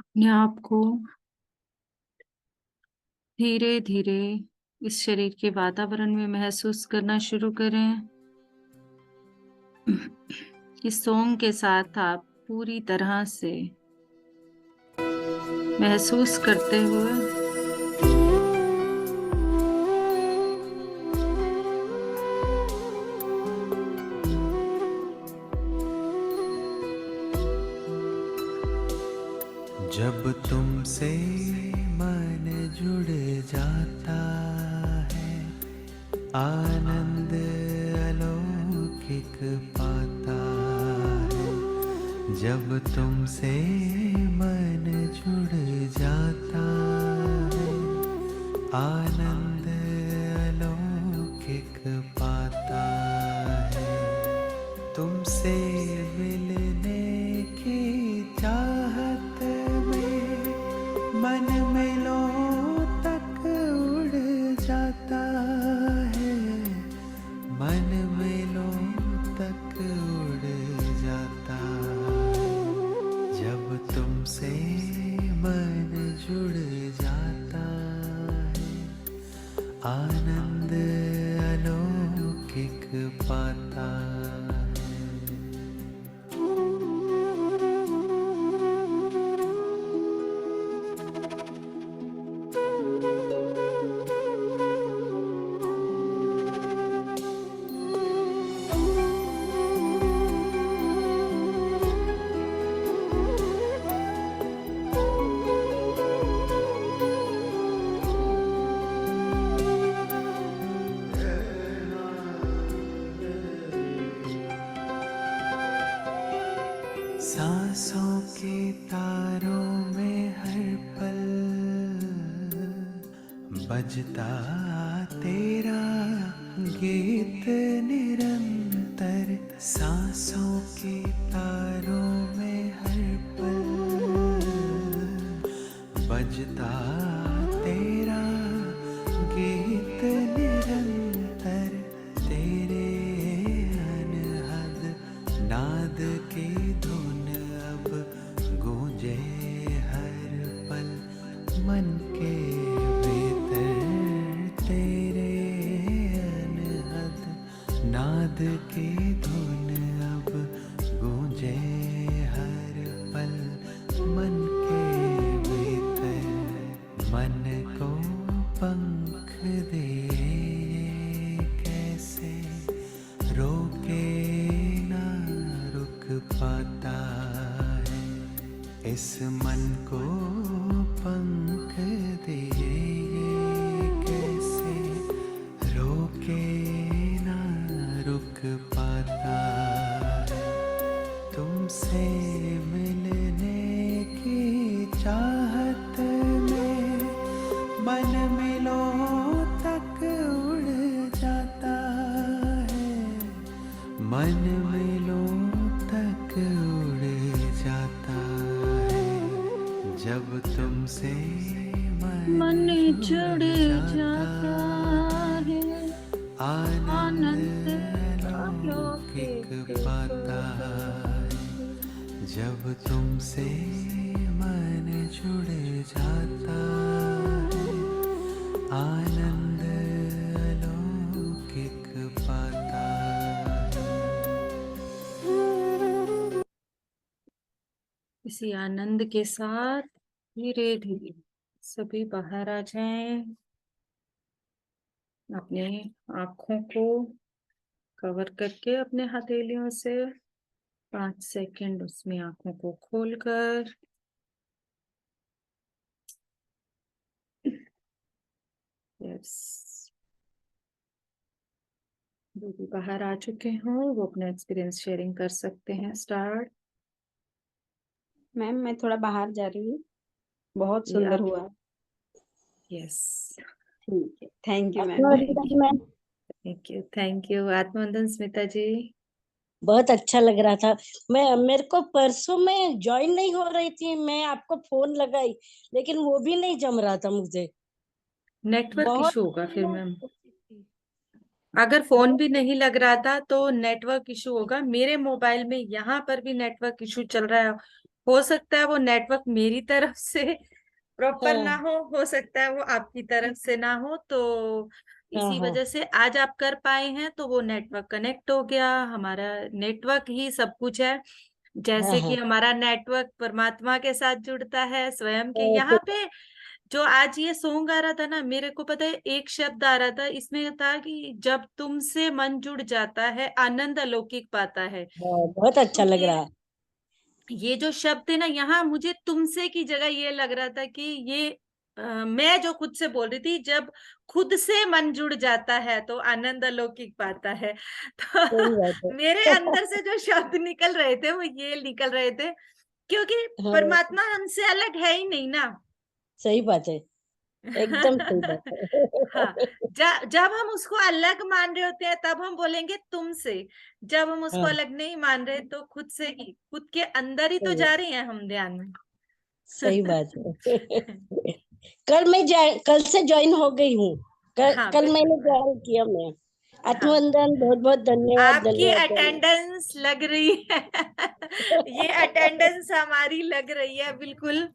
अपने आप को धीरे धीरे इस शरीर के वातावरण में महसूस करना शुरू करें। इस सॉन्ग के साथ आप पूरी तरह से महसूस करते हुए जब तुमसे मन जुड़ जाता है, आनंद अलौकिक पाता है। जब तुमसे मन जुड़ जाता है, आनंद अलौकिक पाता है। तुमसे मिलने की चाहत मन मेलों तक उड़ जाता है, मन मेलों तक उड़ जाता है। जब तुमसे मन जुड़ जाता है, आनंद अलौकिक सांसों के तारों में हर पल बजता तेरा गीत निरंतर। सांसों के तारों में हर पल बजता तेरा गीत निरंतर। तेरे अनहद नाद की धुन अब गूंजे हर पल मन के भीतर। तेरे अनहद नाद की धुन अब गूंजे हर पल मन के भीतर। मन को पंख दे कैसे रोके ना रुक पाता है। इस मन को पंख दे कैसे रोके ना रुक पाता है। तुमसे मिलने की चाहत में मन मिलों तक उड़ जाता है। मन मिलों तक उड़ जाता है। जब तुमसे मन जुड़ जाता जाता है। है, आनंद आनंद अलौकिक अलौकिक पाता है। जब तुमसे मन जुड़ जाता है। आनंद अलौकिक पाता है। इसी आनंद के साथ धीरे धीरे सभी बाहर आ जाएं। अपने आँखों को कवर करके अपने हथेलियों से 5 सेकंड उसमें आँखों को खोलकर यस, जो भी बाहर आ चुके हों वो अपना एक्सपीरियंस शेयरिंग कर सकते हैं। स्टार्ट। मैम मैं थोड़ा बाहर जा रही हूँ। बहुत ये सुंदर आप हुआ। यस, ठीक है, thank you ma'am. Thank you thank you. आत्मवंदन स्मिता जी। बहुत अच्छा लग रहा था। मेरे को परसों में ज्वाइन नहीं हो रही थी, मैं आपको फोन लगाई लेकिन वो भी नहीं जम रहा था मुझे। नेटवर्क बहुत इशू होगा फिर मैम। अगर फोन भी नहीं लग रहा था तो नेटवर्क इशू होगा। मेरे मोबाइल में यहाँ पर भी नेटवर्क इशू चल रहा है। हो सकता है वो नेटवर्क मेरी तरफ से प्रॉपर ना हाँ हो सकता है वो आपकी तरफ से ना हो। तो हाँ इसी हाँ वजह से आज आप कर पाए हैं तो वो नेटवर्क कनेक्ट हो गया। हमारा नेटवर्क ही सब कुछ है। हाँ जैसे कि हाँ। हमारा नेटवर्क परमात्मा के साथ जुड़ता है, स्वयं के तो यहाँ पे जो आज ये सॉन्ग आ रहा था ना, मेरे को पता है एक शब्द आ रहा था इसमें था कि जब तुमसे मन जुड़ जाता है आनंद अलौकिक पाता है। बहुत तो अच्छा लग रहा है। ये जो शब्द है ना, यहाँ मुझे तुमसे की जगह ये लग रहा था कि ये मैं जो खुद से बोल रही थी, जब खुद से मन जुड़ जाता है तो आनंद अलौकिक पाता है। सही बात तो मेरे है। अंदर से जो शब्द निकल रहे थे वो ये निकल रहे थे, क्योंकि हाँ परमात्मा हमसे अलग है ही नहीं ना। सही बात है, एकदम सही बात हाँ, है। जब हम उसको अलग मान रहे होते हैं तब हम बोलेंगे तुमसे। जब हम उसको हाँ अलग नहीं मान रहे तो खुद से ही, खुद के अंदर ही तो सही जा रहे हैं हम ध्यान में। सही बात है। कल से ज्वाइन हो गई हूँ। हाँ कल बिल्कुल मैंने मैम। ज्वाइन किया मैं। हाँ, आत्मवंदन बहुत बहुत धन्यवाद आपकी धन्यवाद अटेंडेंस लग रही है। ये अटेंडेंस हमारी लग रही है बिल्कुल,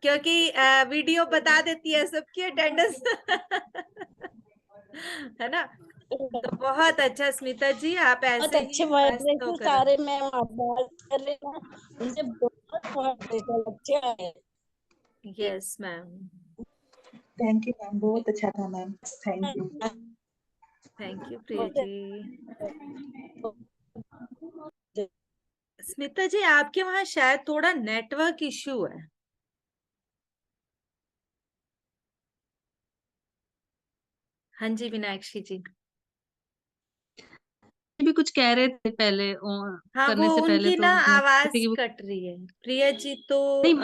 क्योंकि वीडियो बता देती है सबकी अटेंडेंस। है ना। तो बहुत अच्छा स्मिता जी, आप बहुत ऐसे अच्छे ही मस्त वाइब्रेशन होकर। सारे मैम आप बात कर रहे हैं ना, मुझे बहुत वाइब्रेशन अच्छे आए। Yes ma'am. Thank you ma'am, बहुत अच्छा था ma'am, thank you. Thank you Priya ji. Smita ji आपके वहां शायद थोड़ा नेटवर्क इश्यू है। हाँ जी विनायक्षी जी। भी कुछ कह रहे थे पहले हाँ, वो करने से पहले, उनकी तो ना मैं आवाज कि वो कट रही है। प्रिया जी तो नहीं,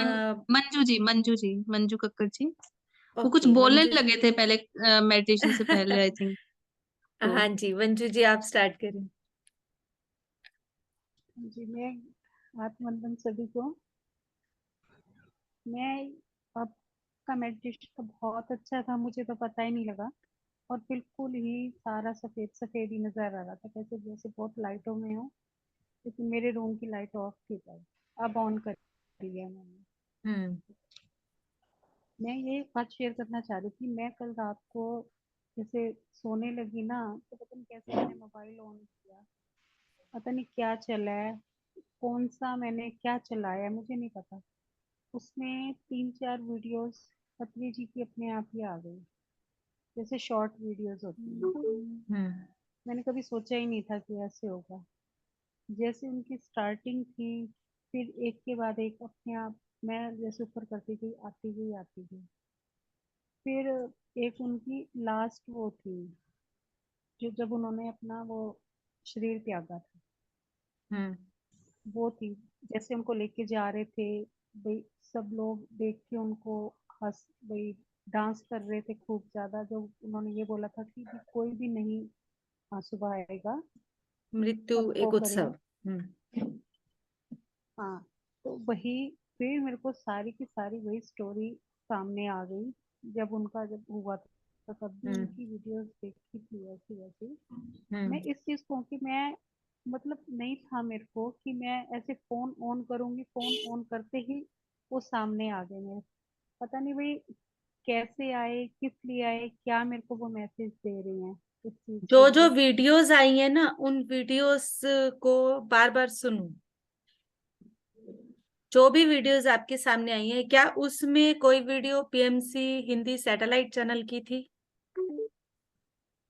मंजू कक्कड़ जी, वो कुछ ओके बोलने मंजू। लगे थे पहले मेडिटेशन से पहले, आई थिंक। तो हाँ जी, मंजू जी आप स्टार्ट करें। जी, मैं आत्मवंदन सभी को। मैं आपका मेडिटेशन तो बहुत अच्छा था, मुझे तो पता ही नहीं लगा, और बिल्कुल ही सारा सफेद सफेद ही नजर आ रहा था, कैसे जैसे बहुत लाइटों में हो, लेकिन मेरे रूम की लाइट ऑफ थी तब, अब ऑन कर दिया मैंने। हम्म मैं ये बात शेयर करना चाह रही थी, मैं कल रात को जैसे सोने लगी ना, तो पता नहीं कैसे मैंने मोबाइल ऑन किया, पता नहीं क्या चला है, कौन सा मैंने क्या चलाया है, मुझे नहीं पता। उसमें 3-4 वीडियोस पत्री जी की अपने आप ही आ गई, जैसे शॉर्ट वीडियोस होती हैं। हम्म मैंने कभी सोचा ही नहीं था कि ऐसे होगा। जैसे उनकी स्टार्टिंग थी, फिर एक के बाद एक अपने आप मैं जैसे ऊपर करती गई, आती गई आती गई। फिर एक उनकी लास्ट वो थी, जो जब उन्होंने अपना वो शरीर त्यागा था, हम्म वो थी। जैसे उनको लेके जा रहे थे, भाई सब लोग देख के उनको हंस, भाई डांस कर रहे थे खूब ज्यादा, जो उन्होंने ये बोला था कि भी कोई भी नहीं सुबह आएगा, मृत्यु सबको एक उत्सव। करें। हम्म हाँ, तो वही फिर मेरे को सारी की सारी वही स्टोरी सामने आ गई, जब हुआ था, तो तब भी हम्म उनकी वीडियोस देखी थी ऐसी वैसी। मैं हम्म इस चीज को कि मैं मतलब नहीं था मेरे को कि मैं ऐसे फोन ऑन करूंगी, फोन ऑन करते ही वो सामने आ गए मेरे। पता नहीं भाई कैसे आए, किस लिए आए, क्या मेरे को वो मैसेज दे रही हैं इस चीज के जो जो लिए। वीडियोस आई है ना, उन वीडियोस को बार बार सुनो। जो भी वीडियोस आपके सामने आई है, क्या उसमें कोई video PMC Hindi satellite channel की थी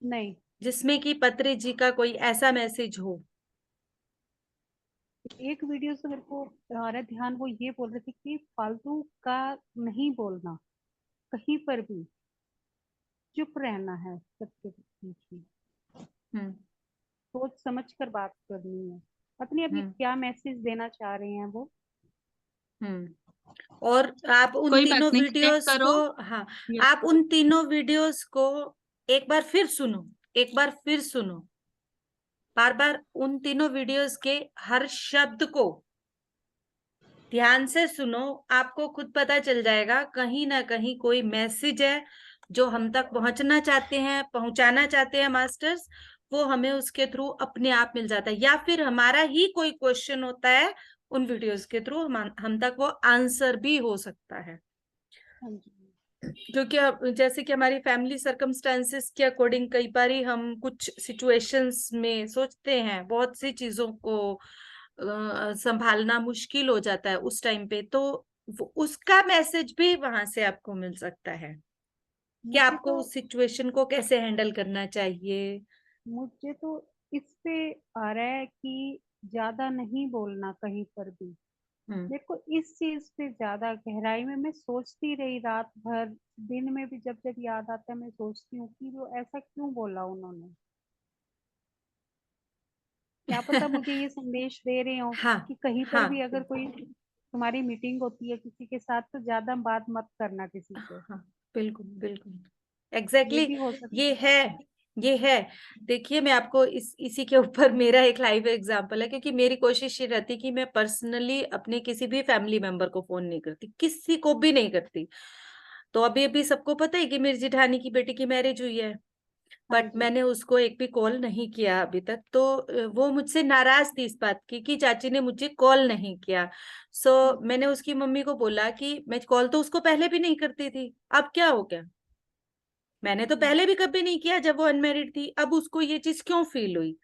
नहीं, जिसमें कि पत्री जी का कोई ऐसा मैसेज हो? एक वीडियो से मेरे को आ रहा है ध्यान, वो ये बोल रहे थे कि फालतू का नहीं बोलना, कहीं पर भी चुप रहना है सबके बीच में, हम्म सोच समझ कर बात करनी है। पता नहीं अभी हम्म क्या मैसेज देना चाह रहे हैं वो। और आप उन कोई बात तीनों नहीं, चेक वीडियोस करो। को, हाँ, Yes. आप उन तीनों वीडियोस को एक बार फिर सुनो, एक बार फिर सुनो, बार बार उन तीनों वीडियोस के हर शब्द को ध्यान से सुनो। आपको खुद पता चल जाएगा कहीं ना कहीं कोई मैसेज है जो हम तक पहुंचना चाहते हैं, पहुंचाना चाहते हैं मास्टर्स। वो हमें उसके थ्रू अपने आप मिल जाता है, या फिर हमारा ही कोई क्वेश्चन होता है, उन वीडियोस के थ्रू हम तक वो आंसर भी हो सकता है। हाँ जी। क्योंकि अब जैसे कि हमारी फैमिली सर्कमस्टेंसेस के अकॉर्डिंग कई बार हम कुछ सिचुएशंस में सोचते हैं, बहुत सी चीजों को संभालना मुश्किल हो जाता है उस टाइम पे, तो उसका मैसेज भी वहां से आपको मिल सकता है कि मुझे आपको तो उस सिचुएशन को कैसे हैंडल करना चाहिए। मुझे तो इस पे आ रहा है कि ज्यादा नहीं बोलना कहीं पर भी। हम्म मेरे को इस चीज पे ज्यादा गहराई में मैं सोचती रही रात भर, दिन में भी जब जब याद आता है मैं सोचती हूँ कि वो ऐसा क्यों बोला उन्होंने। क्या पता मुझे ये संदेश दे रहे हो हाँ कि कहीं पर हाँ भी अगर कोई तुम्हारी मीटिंग होती है किसी के साथ, तो ज्यादा बात मत करना किसी से। हाँ, बिल्कुल बिल्कुल, ये एग्जैक्टली भी हो सकता ये है। है, ये है। देखिए, मैं आपको इसी के ऊपर मेरा एक लाइव एग्जांपल है, क्योंकि मेरी कोशिश ये रहती कि मैं पर्सनली अपने किसी भी फैमिली मेंबर को फोन नहीं करती, किसी को भी नहीं करती। तो अभी अभी सबको पता है कि मेरी जेठानी की बेटी की मैरिज हुई है, हाँ बट जी। मैंने उसको एक भी कॉल नहीं किया अभी तक। तो वो मुझसे नाराज थी इस बात की कि चाची ने मुझे कॉल नहीं किया। मैंने उसकी मम्मी को बोला कि मैं कॉल तो उसको पहले भी नहीं करती थी, अब क्या हो गया? मैंने तो पहले भी कभी नहीं किया जब वो अनमेरिड थी, अब उसको ये चीज क्यों फील हुई?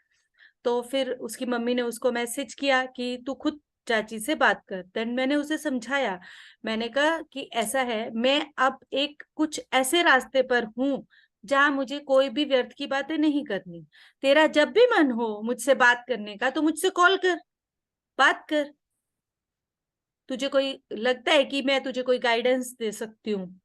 तो फिर उसकी मम्मी ने उसको मैसेज किया कि तू खुद चाची से बात कर। देन मैंने उसे समझाया, मैंने कहा कि ऐसा है, मैं अब एक कुछ ऐसे रास्ते पर हूं जहां मुझे कोई भी व्यर्थ की बातें नहीं करनी। तेरा जब भी मन हो मुझसे बात करने का तो मुझसे कॉल कर, बात कर। तुझे कोई लगता है कि मैं तुझे कोई गाइडेंस दे सकती हूँ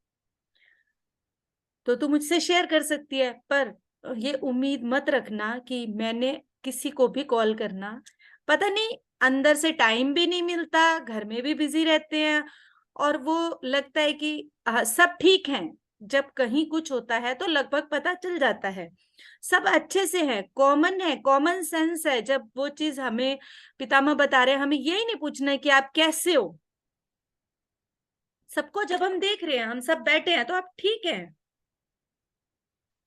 तो तू मुझसे शेयर कर सकती है, पर ये उम्मीद मत रखना कि मैंने किसी को भी कॉल करना, पता नहीं अंदर से टाइम भी नहीं मिलता, घर में भी बिजी रहते हैं, और वो लगता है कि सब ठीक है। जब कहीं कुछ होता है तो लगभग पता चल जाता है, सब अच्छे से है, कॉमन सेंस है। जब वो चीज हमें पितामह बता रहे हैं, हमें यही नहीं पूछना है कि आप कैसे हो। सबको जब हम देख रहे हैं, हम सब बैठे हैं, तो आप ठीक है।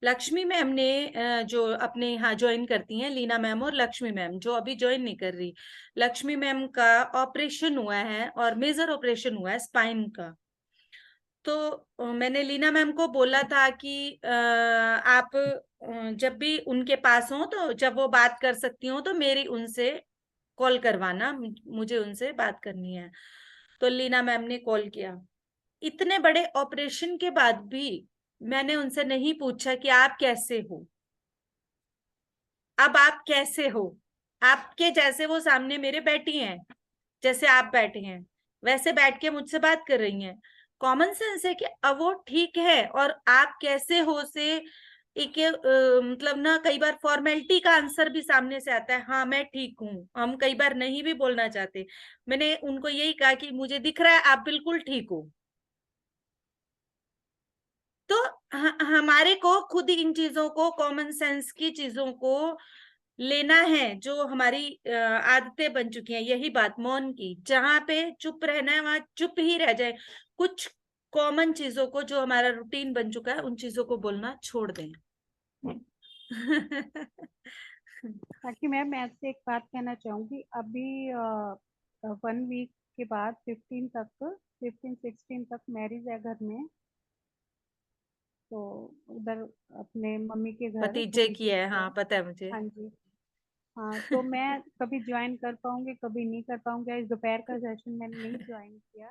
लक्ष्मी मैम ने जो अपने यहाँ ज्वाइन करती हैं, लीना मैम और लक्ष्मी मैम, जो अभी ज्वाइन नहीं कर रही, लक्ष्मी मैम का ऑपरेशन हुआ है और मेजर ऑपरेशन हुआ है स्पाइन का। तो मैंने लीना मैम को बोला था कि आप जब भी उनके पास हो, तो जब वो बात कर सकती हो तो मेरी उनसे कॉल करवाना, मुझे उनसे बात करनी है। तो लीना मैम ने कॉल किया। इतने बड़े ऑपरेशन के बाद भी मैंने उनसे नहीं पूछा कि आप कैसे हो। अब आप कैसे हो, आपके जैसे वो सामने मेरे बैठी हैं, जैसे आप बैठे हैं वैसे बैठ के मुझसे बात कर रही हैं। कॉमन सेंस है कि अब वो ठीक है, और आप कैसे हो से एक मतलब ना, कई बार फॉर्मेलिटी का आंसर भी सामने से आता है, हाँ मैं ठीक हूँ। हम कई बार नहीं भी बोलना चाहते। मैंने उनको यही कहा कि मुझे दिख रहा है आप बिल्कुल ठीक हो। तो हमारे को खुद इन चीजों को, कॉमन सेंस की चीजों को लेना है, जो हमारी आदतें बन चुकी हैं। यही बात मौन की, जहां पे चुप रहना है वहां चुप ही रह जाए। कुछ कॉमन चीजों को, जो हमारा रूटीन बन चुका है, उन चीजों को बोलना छोड़ दें। ताकि मैं आपसे एक बात कहना चाहूंगी। अभी 1 वीक के बाद 15 16 तक मैरिज है घर में, तो उधर अपने मम्मी के घर, भतीजे भतीजे की है, के हाँ घर। पता है मुझे। हाँ जी। हाँ, तो मैं कभी ज्वाइन कर पाऊंगी, कभी नहीं कर पाऊंगी। आज दोपहर का सेशन मैंने नहीं ज्वाइन किया।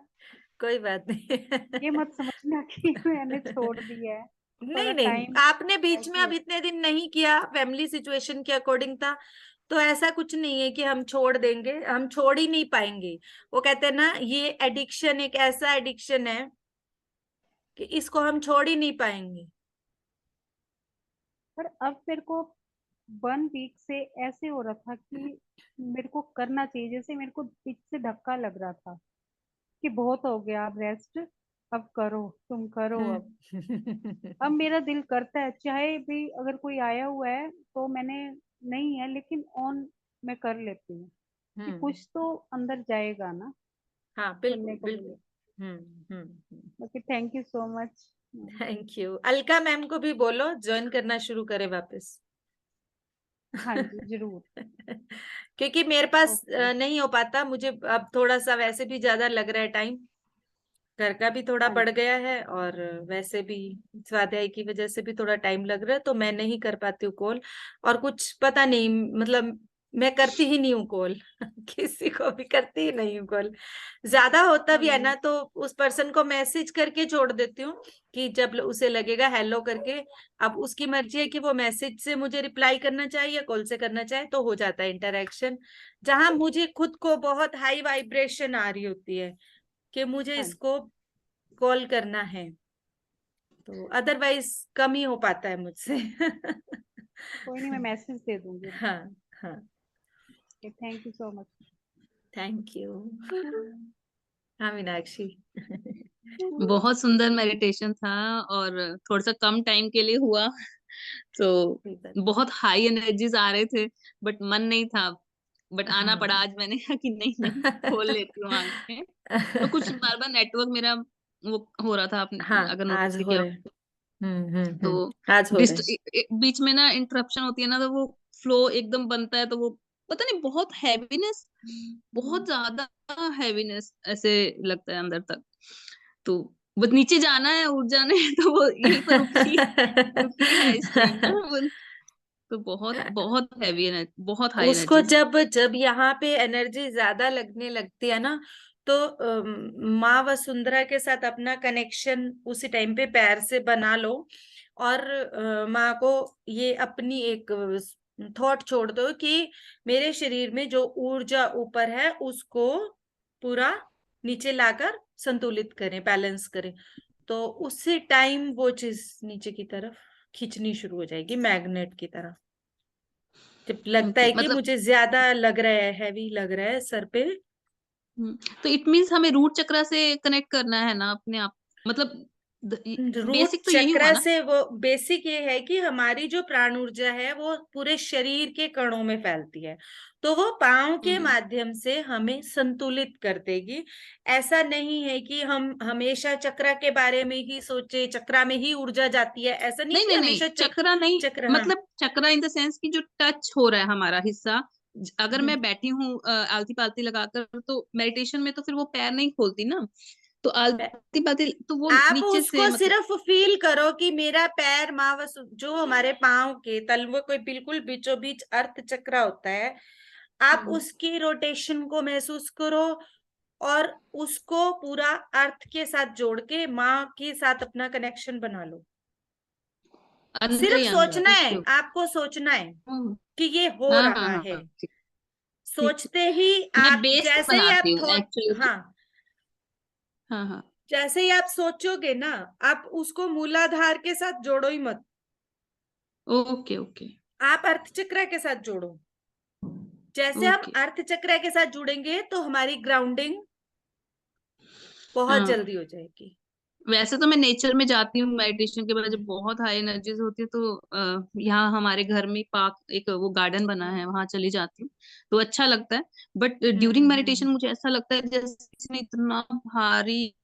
कोई बात नहीं। ये मत समझना कि मैंने छोड़ दिया है, नहीं थोड़ा नहीं, टाइम आपने बीच में ऐसे। अब इतने दिन नहीं किया, फैमिली सिचुएशन के अकॉर्डिंग था, तो ऐसा कुछ नहीं है कि हम छोड़ देंगे, हम छोड़ ही नहीं पाएंगे। वो कहते हैं ना, ये एडिक्शन एक ऐसा एडिक्शन है कि इसको हम छोड़ ही नहीं पाएंगे। पर अब मेरे को 1 वीक से ऐसे हो रहा था कि मेरे को करना चाहिए, जैसे मेरे को पीछे से धक्का लग रहा था कि बहुत हो गया, अब रेस्ट, अब करो, तुम करो अब मेरा दिल करता है, चाहे भी अगर कोई आया हुआ है तो मैंने नहीं है, लेकिन ऑन मैं कर लेती हूँ कि कुछ तो अंदर जाएगा ना, हाँ सुनने बिल्कुल को बिल्कुल। मिले। Hmm. Okay, thank you so much. Thank you. Alka ma'am को भी बोलो ज्वाइन करना शुरू करे वापस। हाँ जी, जरूर। क्योंकि मेरे पास ओके। नहीं हो पाता, मुझे अब थोड़ा सा वैसे भी ज्यादा लग रहा है टाइम, घर का भी थोड़ा हाँ बढ़ जी। गया है, और वैसे भी स्वाध्याय की वजह से भी थोड़ा टाइम लग रहा है, तो मैं नहीं कर पाती हूँ कॉल। और कुछ पता नहीं, मतलब मैं करती ही नहीं हूँ कॉल। किसी को भी करती ही नहीं हूँ कॉल। ज्यादा होता भी है ना, तो उस पर्सन को मैसेज करके छोड़ देती हूँ कि जब उसे लगेगा हेलो करके। अब उसकी मर्जी है कि वो मैसेज से मुझे रिप्लाई करना चाहे या कॉल से करना चाहे, तो हो जाता है इंटरेक्शन। जहां मुझे खुद को बहुत हाई वाइब्रेशन आ रही होती है कि मुझे हाँ जी, इसको कॉल करना है, तो अदरवाइज कम ही हो पाता है मुझसे। कोई नहीं, मैं मैसेज दे दूंगी। हाँ हाँ। Thank you so much. Thank you. हाँ मीनाक्षी। बहुत सुंदर मेडिटेशन था, और थोड़ा सा कम टाइम के लिए हुआ, तो बहुत हाई एनर्जीज आ रहे थे, बट मन नहीं था। बट आना पड़ा आज, मैंने कहा कि नहीं नहीं, खोल लेती हूँ आंखें। तो कुछ बार बार नेटवर्क मेरा वो हो रहा था, आपने हाँ अगर आज नोटिस हो किया रहे। हो। तो आज हो रहे। बीच में ना इंटरप्शन होती है ना, तो वो फ्लो एकदम बनता है, तो वो पता नहीं, बहुत हैवीनेस, बहुत ज्यादा हैवीनेस ऐसे लगता है अंदर तक। तो बस नीचे जाना है, उठ जाना है, तो वो यहीं पर रुकी रुकी है स्ट्रीम ना वो। तो बहुत बहुत हैवी है, बहुत हाई उसको एनर्जीज। जब जब यहाँ पे एनर्जी ज्यादा लगने लगती है ना, तो माँ वसुंधरा के साथ अपना कनेक्शन उसी टाइम पे पैर से बना लो, और माँ को ये अपनी एक थॉट छोड़ दो कि मेरे शरीर में जो ऊर्जा ऊपर है उसको पूरा नीचे लाकर संतुलित करें, बैलेंस करें। तो उसी टाइम वो चीज नीचे की तरफ खींचनी शुरू हो जाएगी, मैग्नेट की तरह। जब लगता ओके है कि मतलब मुझे ज्यादा लग रहा है, हैवी लग रहा है सर पे। तो इट मीन्स हमें रूट चक्रा से कनेक्ट करना है ना अपने आप, मतलब रूट बेसिक तो यही हुआ चक्र ना। से वो बेसिक ये है कि हमारी जो प्राण ऊर्जा है वो पूरे शरीर के कणों में फैलती है, तो वो पाँव के माध्यम से हमें संतुलित कर देगी। ऐसा नहीं है कि हम हमेशा चक्रा के बारे में ही सोचे, चक्रा में ही ऊर्जा जाती है, ऐसा नहीं नहीं कि नहीं नहीं, हमेशा चक्रा नहीं, चक्र। हाँ। मतलब चक्रा इन द सेंस की जो टच हो रहा है हमारा हिस्सा, अगर मैं बैठी हूँ आलती पालती लगाकर, तो मेडिटेशन में तो फिर वो पैर नहीं खोलती ना, तो आलती पालती तो वो आप नीचे से उसको मतलब। सिर्फ फील करो कि मेरा पैर मावस, जो हमारे पाँव के तलवों के बिल्कुल बीचों बीच अर्थ चक्र होता है, आप उसकी रोटेशन को महसूस करो और उसको पूरा अर्थ के साथ जोड़ के माँ के साथ अपना कनेक्शन बना लो। अंदर सिर्फ ही अंदर, सोचना है, ओके। आपको सोचना है कि ये हो हाँ हाँ रहा हाँ है। हाँ, ठीक ठीक सोचते ही मैं आप, बेस जैसे ही बनाती आप हूँ थॉट, एक्चुअली। हाँ, हाँ हाँ, जैसे ही आप सोचोगे ना, आप उसको मूलाधार के साथ जोड़ो ही मत, ओके ओके आप अर्थ चक्र के साथ जोड़ो। जैसे हम ओके। अर्थ चक्र के साथ जुड़ेंगे तो हमारी ग्राउंडिंग बहुत हाँ, जल्दी हो जाएगी। वैसे तो मैं नेचर में जाती हूँ मेडिटेशन के बाद, जब बहुत हाई एनर्जीज होती है तो यहाँ हमारे घर में पार्क, एक वो गार्डन बना है, वहां चली जाती हूँ, तो अच्छा लगता है। बट ड्यूरिंग मेडिटेशन मुझे ऐसा लगता है जैसे किसी ने इतना भारी,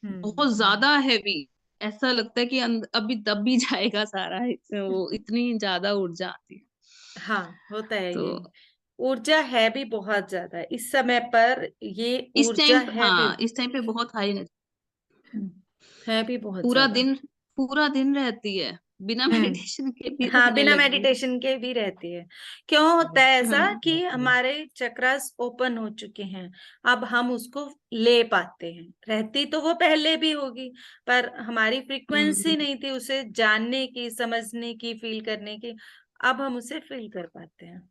बहुत ज्यादा हैवी, ऐसा लगता है कि अभी दब भी जाएगा सारा, वो इतनी ज्यादा ऊर्जा आती है। हाँ, होता है तो ये। ऊर्जा है भी बहुत ज्यादा इस समय पर, ये इस ऊर्जा टाइम, है भी। हाँ इस टाइम पे बहुत हाई एनर्जी, है भी बहुत पूरा ज्यादा। दिन, पूरा दिन रहती है, बिना मेडिटेशन के भी हाँ, रहने बिना लगी है। मेडिटेशन के भी रहती है। क्यों होता है ऐसा हाँ कि हमारे चक्रास ओपन हो चुके हैं, अब हम उसको ले पाते हैं। रहती तो वो पहले भी होगी, पर हमारी फ्रीक्वेंसी नहीं थी उसे जानने की, समझने की, फील करने की। अब हम उसे फील कर पाते हैं।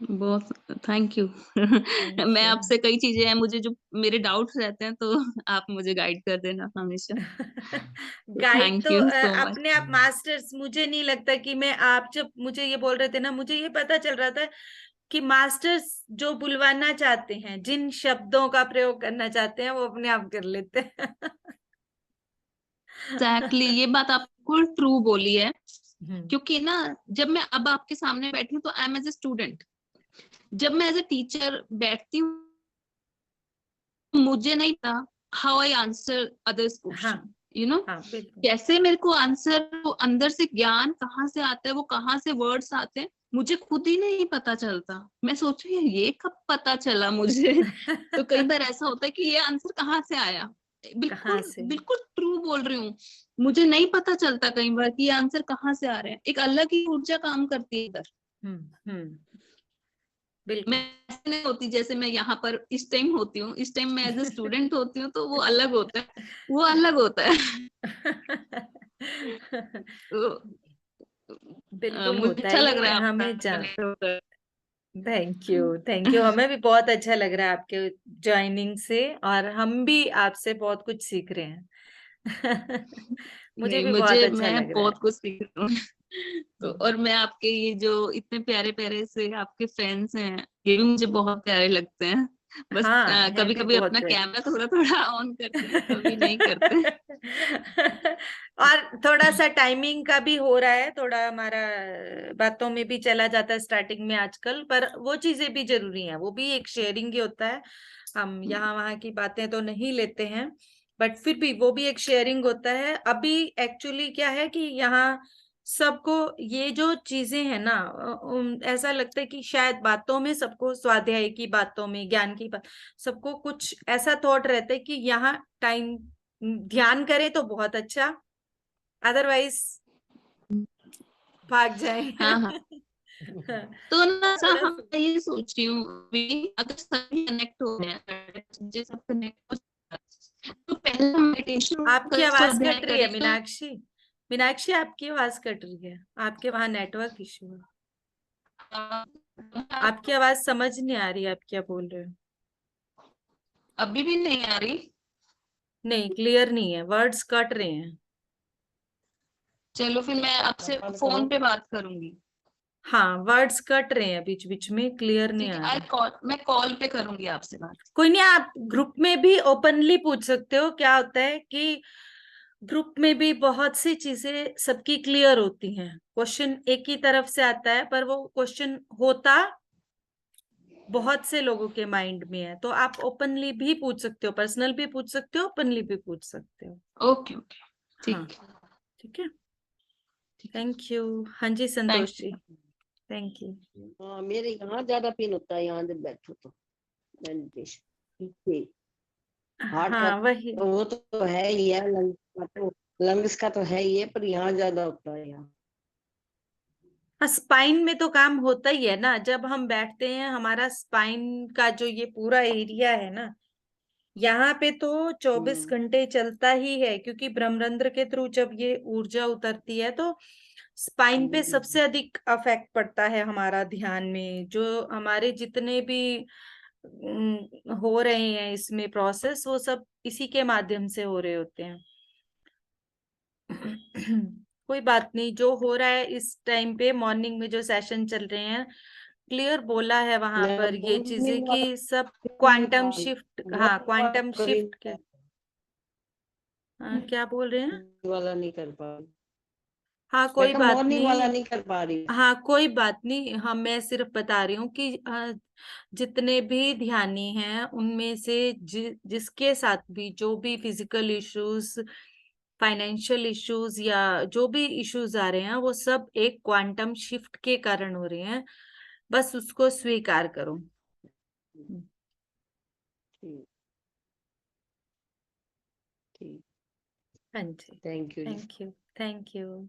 बहुत थैंक यू। थैंक मैं यू। आपसे कई चीजें हैं मुझे जो मेरे डाउट्स रहते हैं, तो आप मुझे गाइड कर देना हमेशा। तो गाइड थैंक तो यू सो मच। अपने आप मास्टर्स, मुझे नहीं लगता कि मैं, आप जब मुझे ये बोल रहे थे ना, मुझे ये पता चल रहा था कि मास्टर्स जो बुलवाना चाहते हैं, जिन शब्दों का प्रयोग करना चाहते हैं, वो अपने आप कर लेते हैं। एग्जैक्टली, ये बात आपको ट्रू बोली है, हम्म। क्योंकि ना जब मैं अब आपके सामने बैठी हूँ तो I am as a student, जब मैं एज ए टीचर बैठती हूँ मुझे नहीं पता हाउ आई आंसर अदर्स हाँ। क्वेश्चन, यू नो, हाँ, बिल्कुल। कैसे मेरे को आंसर, वो अंदर से ज्ञान कहाँ से आता है, वो कहाँ से वर्ड्स आते हैं, मुझे खुद ही नहीं पता चलता। मैं सोच रही हूँ ये कब पता चला मुझे। तो कई बार ऐसा होता है कि ये आंसर कहाँ से आया। कहाँ बिल्कुल से? बिल्कुल ट्रू बोल रही हूँ, मुझे नहीं पता चलता कई बार कि ये आंसर कहाँ से आ रहे हैं। एक अलग ही ऊर्जा काम करती है इधर। मैं बिल्कुल। ऐसे नहीं होती जैसे मैं यहाँ पर इस टाइम होती हूँ, इस टाइम मैं एज ए स्टूडेंट होती हूँ, तो वो अलग होता है, वो अलग होता है। तो बिल्कुल मुझे होता है अच्छा लग रहा ये, है हमें आपका जान। connect होकर। Thank you, thank you. हमें भी बहुत अच्छा लग रहा है आपके ज्वाइनिंग से, और हम भी आपसे बहुत कुछ सीख रहे हैं। मुझे नहीं, भी बहुत मुझे, अच्छा मैं लग रहा है। बहुत कुछ सीख रही हूँ। तो और मैं आपके ये जो इतने प्यारे प्यारे से आपके फैंस हैं, ये भी मुझे बहुत प्यारे लगते हैं। बस हाँ, है कभी भी कभी बहुत अपना प्यारे। कैमरा थोड़ा थोड़ा ऑन करते हैं, कभी नहीं करते। और थोड़ा सा टाइमिंग का भी हो रहा है, थोड़ा हमारा बातों में भी चला जाता है स्टार्टिंग में आजकल, पर वो चीजें भी जरूरी हैं, वो भी एक शेयरिंग ही होता है। हम यहाँ वहाँ की बातें तो नहीं लेते हैं, बट फिर भी वो भी एक शेयरिंग होता है। अभी एक्चुअली क्या है कि यहाँ सबको ये जो चीजें हैं ना, ऐसा लगता है कि शायद बातों में सबको, स्वाध्याय की बातों में, ज्ञान की बात, सबको कुछ ऐसा थॉट रहता है कि यहाँ टाइम ध्यान करें तो बहुत अच्छा, अदरवाइज भाग जाए। हाँ हाँ, तो ना ऐसा थोड़ा हम, सा। मैं ये सोच रही हूँ अभी, अगर सभी कनेक्ट हो रहे हैं, मुझे सब कनेक्ट हो, तो पहला मेडिटेशन आपकी कर, आवाज स्वाध्याय कट रही है करें तो। मीनाक्षी। मीनाक्षी, आपकी आवाज कट रही है, आपके वहां नेटवर्क इश्यू है। आपकी आवाज समझ नहीं आ रही, आप क्या बोल रहे हो? अभी भी नहीं आ रही? नहीं, क्लियर नहीं है, वर्ड्स कट रहे हैं। चलो फिर मैं आपसे फोन पे बात करूंगी। हाँ, वर्ड्स कट रहे हैं बीच बीच में, क्लियर नहीं ठीक है, आ रहा। मैं कॉल पे करूंगी आपसे बात। कोई नहीं, आप ग्रुप में भी ओपनली पूछ सकते हो। क्या होता है कि ग्रुप में भी बहुत सी चीजें सबकी क्लियर होती हैं। क्वेश्चन एक ही तरफ से आता है, पर वो क्वेश्चन होता बहुत से लोगों के माइंड में है, तो आप ओपनली भी पूछ सकते हो, पर्सनल भी पूछ सकते हो, ओपनली भी पूछ सकते हो। ओके ओके, हाँ, ठीक ठीक है, ठीक है, थैंक यू। हाँ जी संतोष जी, थैंक यू। हाँ, मेरे यहाँ ज्यादा पेन होता है, यहाँ जब बैठो तो मेडिटेशन ठीक। हार्ट का हाँ वही, वो तो है ही है, लंग्स का तो है ही है, पर यहाँ ज्यादा होता है यहाँ। स्पाइन में तो काम होता ही है ना। जब हम बैठते हैं, हमारा स्पाइन का जो ये पूरा एरिया है ना, यहाँ पे तो 24 घंटे चलता ही है, क्योंकि ब्रह्मरंध्र के थ्रू जब ये ऊर्जा उतरती है तो स्पाइन पे सबसे अधिक अफेक्ट पड़ता है हमारा ध्यान में। जो हमारे जितने भी हो रहे हैं इसमें प्रोसेस, वो सब इसी के माध्यम से हो रहे होते हैं। कोई बात नहीं, जो हो रहा है इस टाइम पे मॉर्निंग में जो सेशन चल रहे हैं, क्लियर बोला है वहां पर ये चीजें कि सब क्वांटम शिफ्ट, हाँ क्वांटम शिफ्ट के। हाँ, क्या बोल रहे हैं? वाला नहीं कर पा रही, हाँ कोई बात मॉर्निंग वाला नहीं, नहीं कर पा रही। हाँ कोई बात नहीं। हाँ, मैं सिर्फ बता रही हूँ कि जितने भी ध्यानी हैं उनमें से जिसके साथ भी जो भी फिजिकल इश्यूज, फाइनेंशियल इश्यूज या जो भी इश्यूज आ रहे हैं, वो सब एक क्वांटम शिफ्ट के कारण हो रहे हैं। बस उसको स्वीकार करो। ठीक ठीक, हाँ जी, thank you. Thank you, thank you.